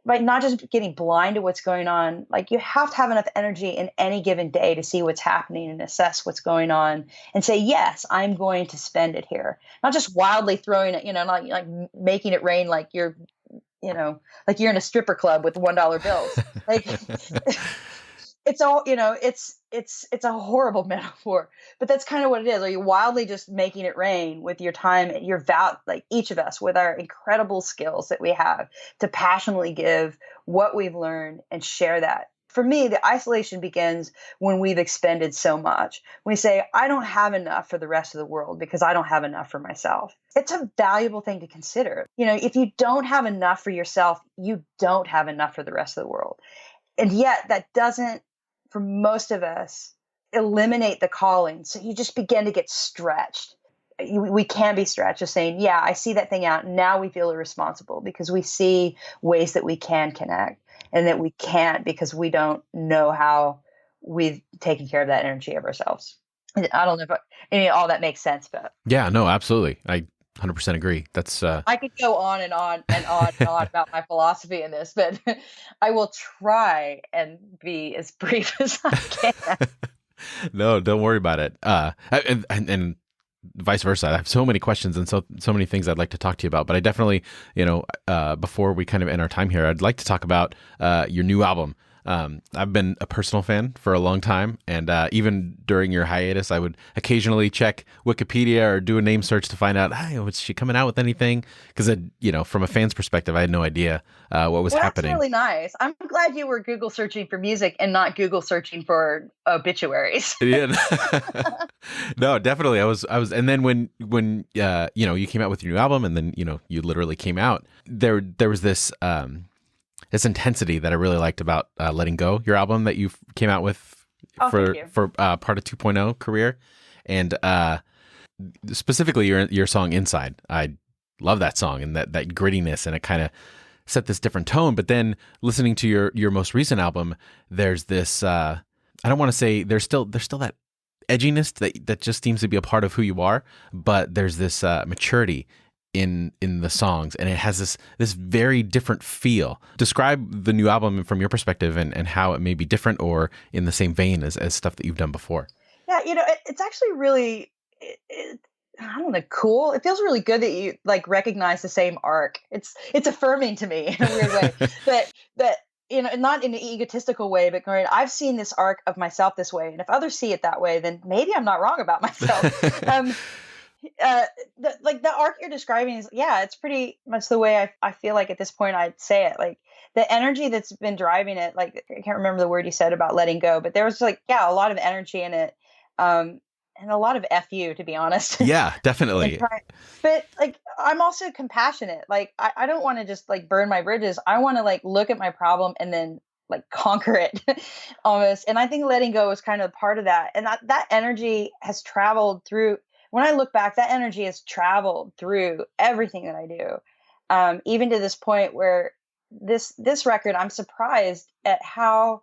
like not just getting blind to what's going on. Like, you have to have enough energy in any given day to see what's happening and assess what's going on and say, yes, I'm going to spend it here. Not just wildly throwing it, not like making it rain like you're in a stripper club with $1 bills. Like, it's all, it's a horrible metaphor, but that's kind of what it is. Are you wildly just making it rain with your time, like each of us with our incredible skills that we have to passionately give what we've learned and share that. For me, the isolation begins when we've expended so much. We say, I don't have enough for the rest of the world because I don't have enough for myself. It's a valuable thing to consider. If you don't have enough for yourself, you don't have enough for the rest of the world. And yet that doesn't, for most of us, eliminate the calling. So you just begin to get stretched. We can be stretched, just saying, yeah, I see that thing out. Now we feel irresponsible because we see ways that we can connect and that we can't because we don't know how we've taken care of that energy of ourselves. I don't know if any all that makes sense, but yeah, no, absolutely. I 100% agree. That's I could go on and on and on and on about my philosophy in this, but I will try and be as brief as I can. No, don't worry about it. And vice versa. I have so many questions and so many things I'd like to talk to you about. But I definitely, before we kind of end our time here, I'd like to talk about your new album. I've been a personal fan for a long time, and even during your hiatus, I would occasionally check Wikipedia or do a name search to find out, hey, was she coming out with anything? Because, from a fan's perspective, I had no idea what was happening. That's really nice. I'm glad you were Google searching for music and not Google searching for obituaries. Yeah, no, definitely. I was, and then when you came out with your new album, and then you literally came out. There was this intensity that I really liked about Letting Go, your album that you came out with for part of 2.0 career, and specifically your song Inside. I love that song and that grittiness, and it kind of set this different tone. But then listening to your most recent album, there's this I don't want to say there's still that edginess that just seems to be a part of who you are, but there's this maturity in the songs, and it has this very different feel. Describe the new album from your perspective and how it may be different or in the same vein as stuff that you've done before. Yeah, it's actually really, I don't know, cool. It feels really good that you like recognize the same arc. It's affirming to me in a weird way. that not in an egotistical way, but going, I've seen this arc of myself this way, and if others see it that way, then maybe I'm not wrong about myself. The arc you're describing is, it's pretty much the way I feel like at this point I'd say it. Like the energy that's been driving it, like I can't remember the word you said about letting go, but there was a lot of energy in it. And a lot of FU, to be honest. Yeah, definitely. But like, I'm also compassionate. Like, I don't want to just like burn my bridges. I want to like look at my problem and then like conquer it almost. And I think letting go is kind of part of that. And that energy has traveled through. When I look back, that energy has traveled through everything that I do, even to this point where this record, I'm surprised at how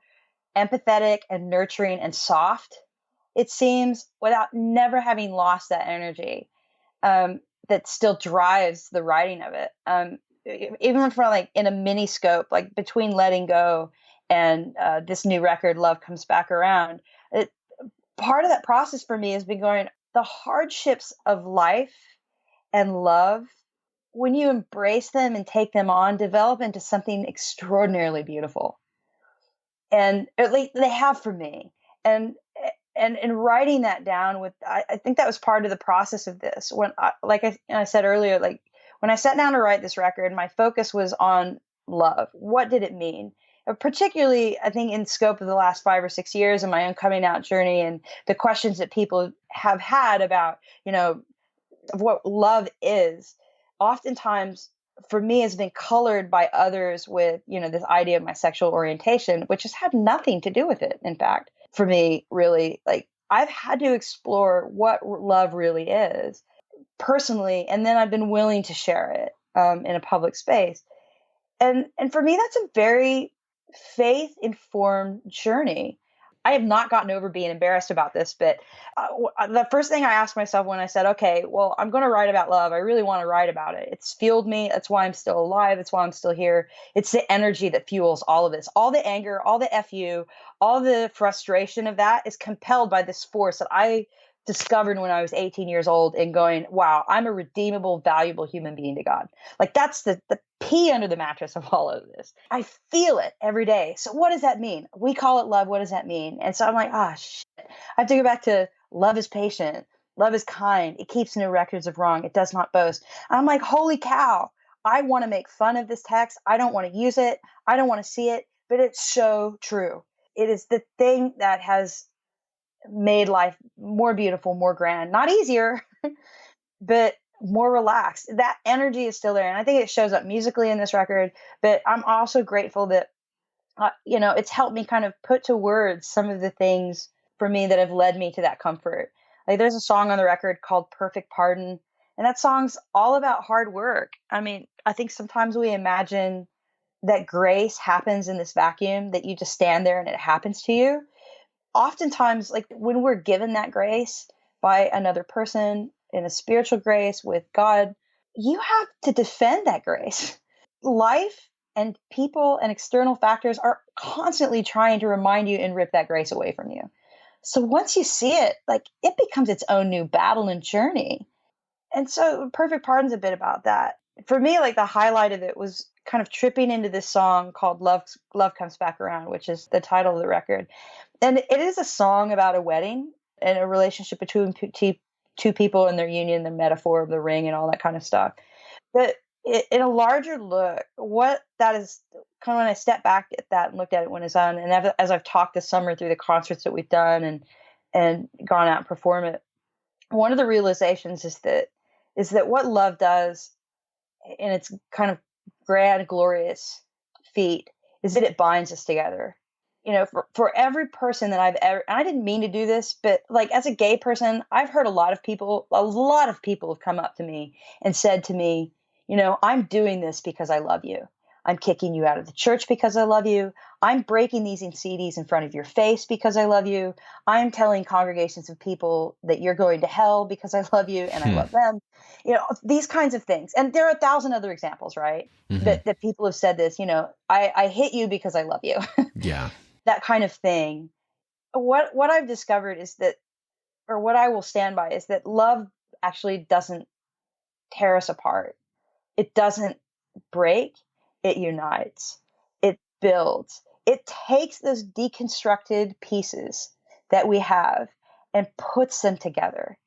empathetic and nurturing and soft it seems, without never having lost that energy that still drives the writing of it. Even for like in a mini scope, like between Letting Go and this new record, Love Comes Back Around, part of that process for me has been going, the hardships of life and love, when you embrace them and take them on, develop into something extraordinarily beautiful. And at least they have for me. And writing that down I think that was part of the process of this. When I said earlier, like when I sat down to write this record, my focus was on love. What did it mean? Particularly, I think, in scope of the last 5 or 6 years of my own coming out journey and the questions that people have had about, what love is, oftentimes for me has been colored by others with, this idea of my sexual orientation, which has had nothing to do with it. In fact, for me, really, like I've had to explore what love really is personally, and then I've been willing to share it in a public space. And for me, that's a very faith-informed journey. I have not gotten over being embarrassed about this, but the first thing I asked myself when I said, okay, well, I'm going to write about love. I really want to write about it. It's fueled me. That's why I'm still alive. That's why I'm still here. It's the energy that fuels all of this. All the anger, all the FU, all the frustration of that is compelled by this force that I discovered when I was 18 years old and going, wow, I'm a redeemable, valuable human being to God. Like that's the pee under the mattress of all of this. I feel it every day. So what does that mean? We call it love. What does that mean? And so I'm like, shit. I have to go back to love is patient. Love is kind. It keeps no records of wrong. It does not boast. And I'm like, holy cow. I want to make fun of this text. I don't want to use it. I don't want to see it, but it's so true. It is the thing that has made life more beautiful, more grand, not easier, but more relaxed. That energy is still there. And I think it shows up musically in this record, but I'm also grateful that, it's helped me kind of put to words some of the things for me that have led me to that comfort. Like there's a song on the record called Perfect Pardon, and that song's all about hard work. I mean, I think sometimes we imagine that grace happens in this vacuum, that you just stand there and it happens to you. Oftentimes, like when we're given that grace by another person in a spiritual grace with God, you have to defend that grace. Life and people and external factors are constantly trying to remind you and rip that grace away from you. So once you see it, like it becomes its own new battle and journey. And so Perfect Pardon's a bit about that. For me, like the highlight of it was kind of tripping into this song called Love Comes Back Around, which is the title of the record. And it is a song about a wedding and a relationship between two people and their union, the metaphor of the ring and all that kind of stuff. But in a larger look, what that is kind of when I step back at that and looked at it when it's on, and as I've talked this summer through the concerts that we've done and gone out and perform it, one of the realizations is that what love does in its kind of grand, glorious feat is that it binds us together. You know, for every person that I've ever, and I didn't mean to do this, but like as a gay person, I've heard a lot of people have come up to me and said to me, you know, I'm doing this because I love you. I'm kicking you out of the church because I love you. I'm breaking these in CDs in front of your face because I love you. I'm telling congregations of people that you're going to hell because I love you and I love them. You know, these kinds of things. And there are 1,000 other examples, right? That people have said this, you know, I hit you because I love you. Yeah. That kind of thing. What I've discovered is that, or what I will stand by, is that love actually doesn't tear us apart. It doesn't break. It unites. It builds. It takes those deconstructed pieces that we have and puts them together.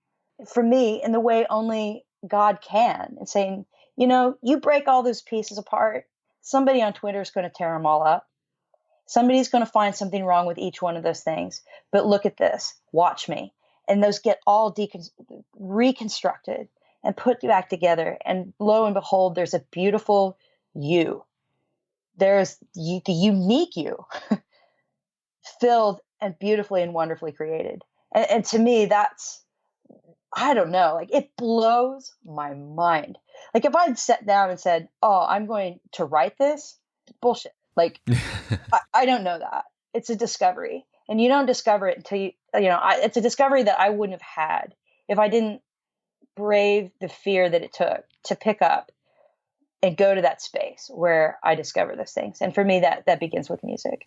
For me, in the way only God can, and saying, you know, you break all those pieces apart, somebody on Twitter is going to tear them all up. Somebody's going to find something wrong with each one of those things. But look at this. Watch me. And those get all reconstructed and put back together. And lo and behold, there's a beautiful you. There's the unique you, filled and beautifully and wonderfully created. And to me, that's, I don't know, like it blows my mind. Like if I'd sat down and said, oh, I'm going to write this, bullshit. Like, I don't know that. It's a discovery. And you don't discover it until it's a discovery that I wouldn't have had if I didn't brave the fear that it took to pick up and go to that space where I discover those things. And for me, that begins with music.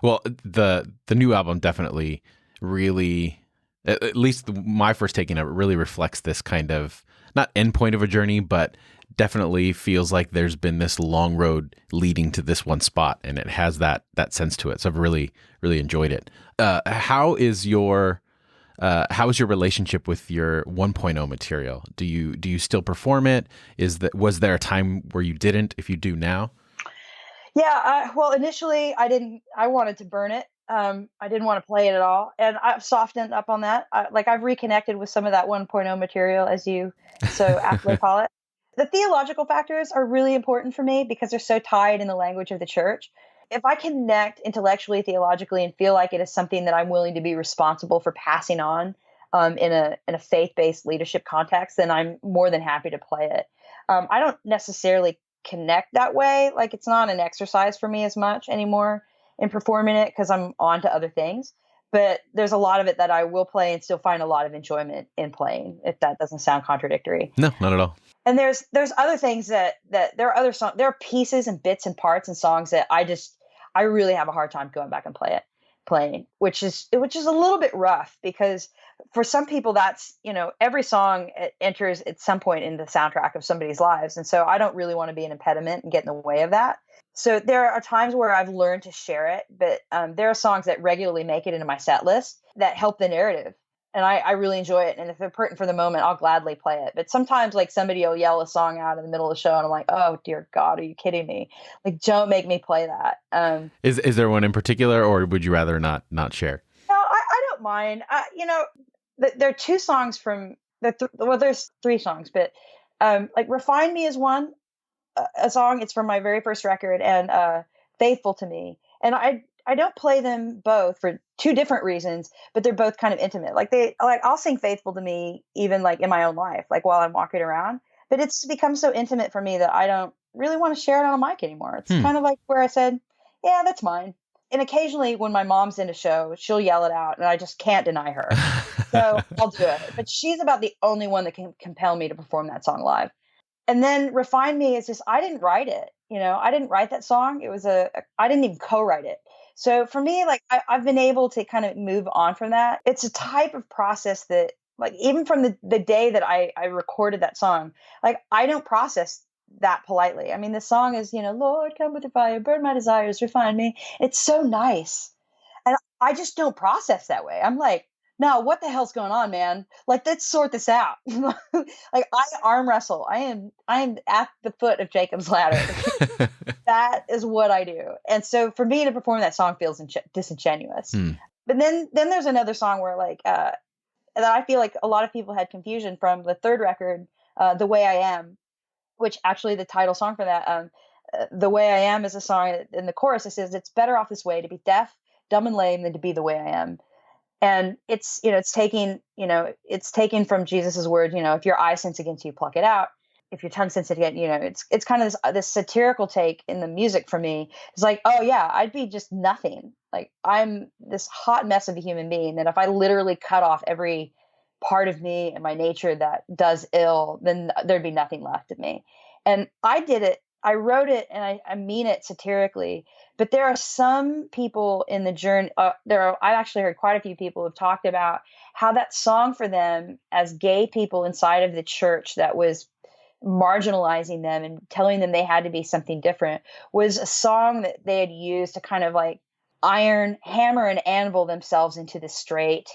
Well, the new album definitely really, at least my first taking of it, really reflects this kind of, not endpoint of a journey, but definitely feels like there's been this long road leading to this one spot, and it has that sense to it. So I've really, really enjoyed it. How is your relationship with your 1.0 material? Do you still perform it? Was there a time where you didn't? If you do now? Yeah. Well, initially I wanted to burn it. I didn't want to play it at all. And I've softened up on that. I've reconnected with some of that 1.0 material, as you so aptly call it. The theological factors are really important for me because they're so tied in the language of the church. If I connect intellectually, theologically, and feel like it is something that I'm willing to be responsible for passing on in a faith-based leadership context, then I'm more than happy to play it. I don't necessarily connect that way. Like it's not an exercise for me as much anymore in performing it because I'm on to other things. But there's a lot of it that I will play and still find a lot of enjoyment in playing, if that doesn't sound contradictory. No, not at all. And there's other things that there are other songs, there are pieces and bits and parts and songs that I really have a hard time going back and playing, which is a little bit rough because for some people that's, you know, every song enters at some point in the soundtrack of somebody's lives. And so I don't really want to be an impediment and get in the way of that. So there are times where I've learned to share it, but there are songs that regularly make it into my set list that help the narrative. And I really enjoy it. And if they're pertinent for the moment, I'll gladly play it. But sometimes like somebody will yell a song out in the middle of the show and I'm like, oh dear God, are you kidding me? Like, don't make me play that. Is there one in particular, or would you rather not share? No, I don't mind. There are two songs from there's three songs, but like Refine Me is one, a song. It's from my very first record, and Faithful to Me. And I don't play them both for two different reasons, but they're both kind of intimate. Like I'll sing Faithful to Me even like in my own life, like while I'm walking around, but it's become so intimate for me that I don't really want to share it on a mic anymore. It's kind of like where I said, yeah, that's mine. And occasionally when my mom's in a show, she'll yell it out and I just can't deny her. So I'll do it. But she's about the only one that can compel me to perform that song live. And then Refine Me is just, I didn't write it. You know, I didn't write that song. It was I didn't even co-write it. So for me, like I've been able to kind of move on from that. It's a type of process that, like, even from the day that I recorded that song, like I don't process that politely. I mean, the song is, Lord, come with the fire, burn my desires, refine me. It's so nice. And I just don't process that way. I'm like, no, what the hell's going on, man? Like, let's sort this out. Like, I arm wrestle. I am at the foot of Jacob's ladder. That is what I do. And so for me to perform that song feels disingenuous. But then there's another song where, like, that I feel like a lot of people had confusion from the third record, The Way I Am, which actually the title song for that, The Way I Am, is a song in the chorus. It says, it's better off this way, to be deaf, dumb and lame, than to be the way I am. And it's taken from Jesus's words, if your eye sins against you, pluck it out. If your tongue sins against, it's kind of this satirical take in the music for me. It's like, oh yeah, I'd be just nothing. Like, I'm this hot mess of a human being that if I literally cut off every part of me and my nature that does ill, then there'd be nothing left of me. And I did it. I wrote it, and I mean it satirically. But there are some people in the journey. I've actually heard quite a few people who have talked about how that song for them, as gay people inside of the church that was marginalizing them and telling them they had to be something different, was a song that they had used to kind of like hammer and anvil themselves into the straight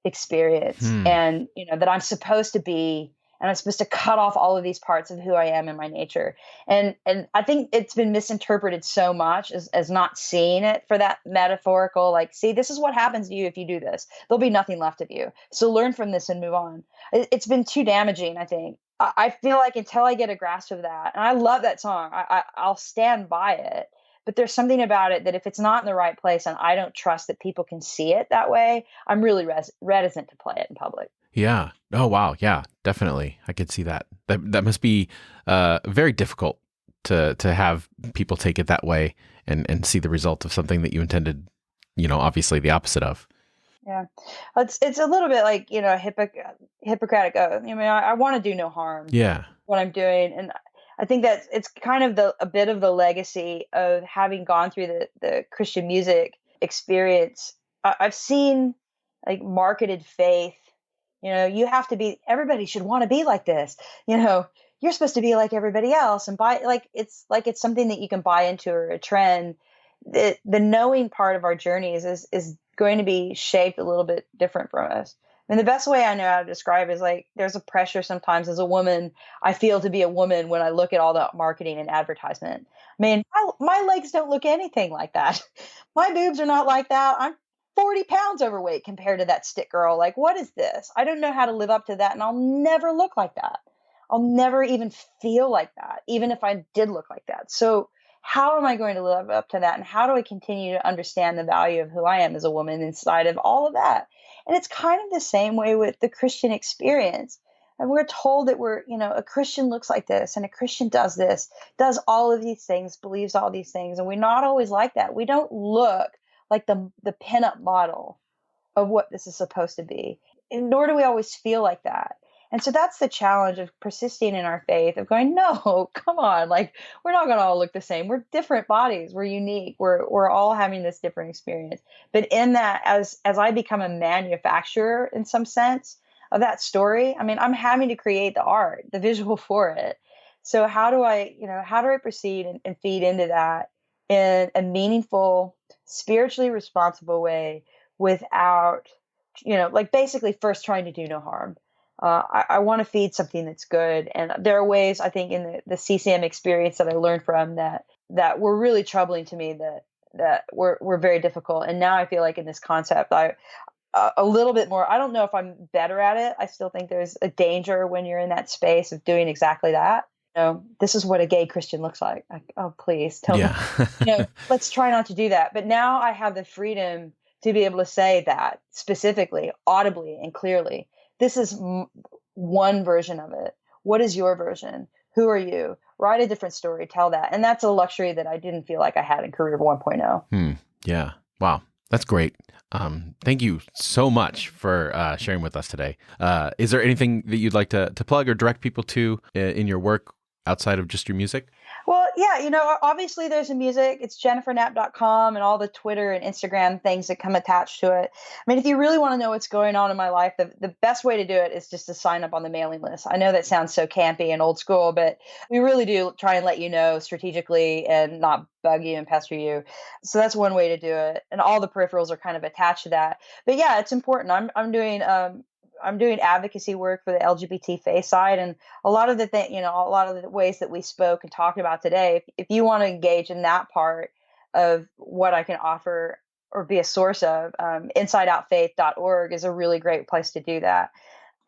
experience. And that I'm supposed to be, and I'm supposed to cut off all of these parts of who I am and my nature. And I think it's been misinterpreted so much as not seeing it for that metaphorical, like, see, this is what happens to you if you do this. There'll be nothing left of you. So learn from this and move on. It's been too damaging, I think. I feel like until I get a grasp of that, and I love that song, I'll stand by it. But there's something about it that if it's not in the right place and I don't trust that people can see it that way, I'm really reticent to play it in public. Yeah. Oh, wow. Yeah, definitely. I could see that. That must be very difficult to have people take it that way and see the result of something that you intended, obviously the opposite of. Yeah. It's a little bit like, Hippocratic oath. I mean, I want to do no harm. Yeah. What I'm doing. And I think that it's kind of a bit of the legacy of having gone through the Christian music experience. I've seen, like, marketed faith. You have to be, everybody should want to be like this. You're supposed to be like everybody else, and it's something that you can buy into, or a trend. The knowing part of our journeys is going to be shaped a little bit different from us. I mean, the best way I know how to describe it is, like, there's a pressure sometimes as a woman, I feel, to be a woman when I look at all the marketing and advertisement. I mean, my legs don't look anything like that. My boobs are not like that. I'm 40 pounds overweight compared to that stick girl. Like, what is this? I don't know how to live up to that, and I'll never look like that. I'll never even feel like that, even if I did look like that. So how am I going to live up to that? And how do I continue to understand the value of who I am as a woman inside of all of that? And it's kind of the same way with the Christian experience. And we're told that a Christian looks like this, and a Christian does this, does all of these things, believes all these things. And we're not always like that. We don't look like the pinup model of what this is supposed to be. And nor do we always feel like that. And so that's the challenge of persisting in our faith, of going, no, come on. Like, we're not going to all look the same. We're different bodies. We're unique. We're all having this different experience. But in that, as I become a manufacturer in some sense of that story, I mean, I'm having to create the art, the visual for it. So how do I proceed and feed into that in a meaningful, spiritually responsible way without, like, basically first trying to do no harm? I want to feed something that's good. And there are ways, I think, in the CCM experience that I learned from that were really troubling to me, that were very difficult. And now I feel like in this concept, a little bit more, I don't know if I'm better at it. I still think there's a danger when you're in that space of doing exactly that. This is what a gay Christian looks like. Oh, please tell me, let's try not to do that. But now I have the freedom to be able to say that specifically, audibly and clearly. This is one version of it. What is your version? Who are you? Write a different story, tell that. And that's a luxury that I didn't feel like I had in Career 1.0. Yeah. Wow. That's great. Thank you so much for sharing with us today. Is there anything that you'd like to plug or direct people to in your work outside of just your music? Well, yeah, obviously there's a music. It's jenniferknapp.com and all the Twitter and Instagram things that come attached to it. I mean, if you really want to know what's going on in my life, the best way to do it is just to sign up on the mailing list. I know that sounds so campy and old school, but we really do try and let you know strategically and not bug you and pester you. So that's one way to do it. And all the peripherals are kind of attached to that. But yeah, it's important. I'm doing advocacy work for the LGBT faith side, and a lot of a lot of the ways that we spoke and talked about today. If you want to engage in that part of what I can offer or be a source of, insideoutfaith.org is a really great place to do that.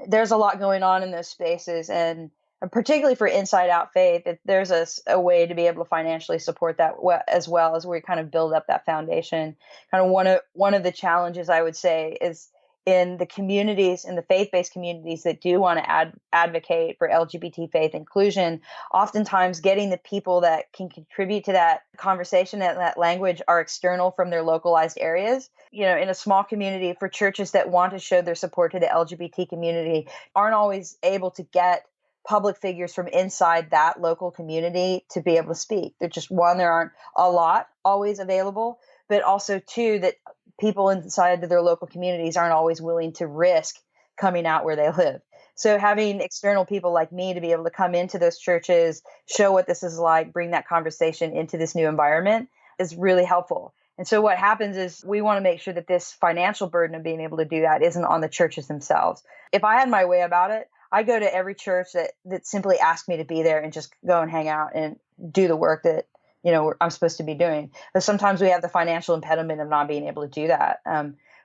There's a lot going on in those spaces, and particularly for Inside Out Faith, if there's a way to be able to financially support that as well as we kind of build up that foundation. Kind of one of the challenges I would say is in the communities, in the faith-based communities that do want to advocate for LGBT faith inclusion, oftentimes getting the people that can contribute to that conversation and that language are external from their localized areas. In a small community, for churches that want to show their support to the LGBT community, aren't always able to get public figures from inside that local community to be able to speak. There aren't a lot always available, but also two, that people inside of their local communities aren't always willing to risk coming out where they live. So having external people like me to be able to come into those churches, show what this is like, bring that conversation into this new environment is really helpful. And so what happens is we want to make sure that this financial burden of being able to do that isn't on the churches themselves. If I had my way about it, I go to every church that simply asked me to be there and just go and hang out and do the work that I'm supposed to be doing. But sometimes we have the financial impediment of not being able to do that.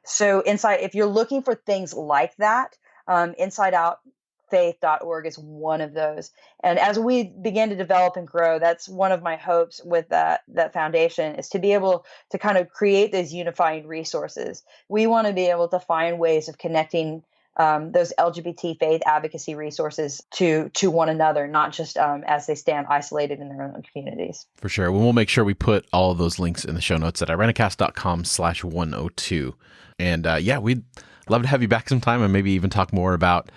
So if you're looking for things like that, insideoutfaith.org is one of those. And as we begin to develop and grow, that's one of my hopes with that foundation, is to be able to kind of create those unifying resources. We want to be able to find ways of connecting those LGBT faith advocacy resources to one another, not just as they stand isolated in their own communities. For sure. We'll make sure we put all of those links in the show notes at irenicast.com/102. And we'd love to have you back sometime and maybe even talk more about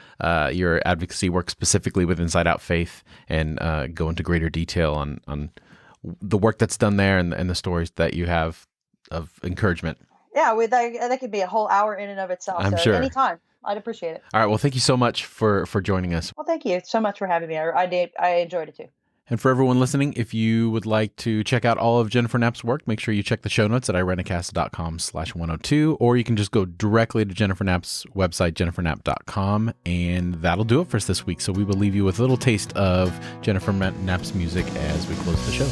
your advocacy work specifically with Inside Out Faith, and go into greater detail on the work that's done there and the stories that you have of encouragement. Yeah, that could be a whole hour in and of itself. I'm so sure. Anytime. I'd appreciate it. All right. Well, thank you so much for joining us. Well, thank you so much for having me. I enjoyed it too. And for everyone listening, if you would like to check out all of Jennifer Knapp's work, make sure you check the show notes at irenicast.com/102, or you can just go directly to Jennifer Knapp's website, jenniferknapp.com, and that'll do it for us this week. So we will leave you with a little taste of Jennifer Knapp's music as we close the show.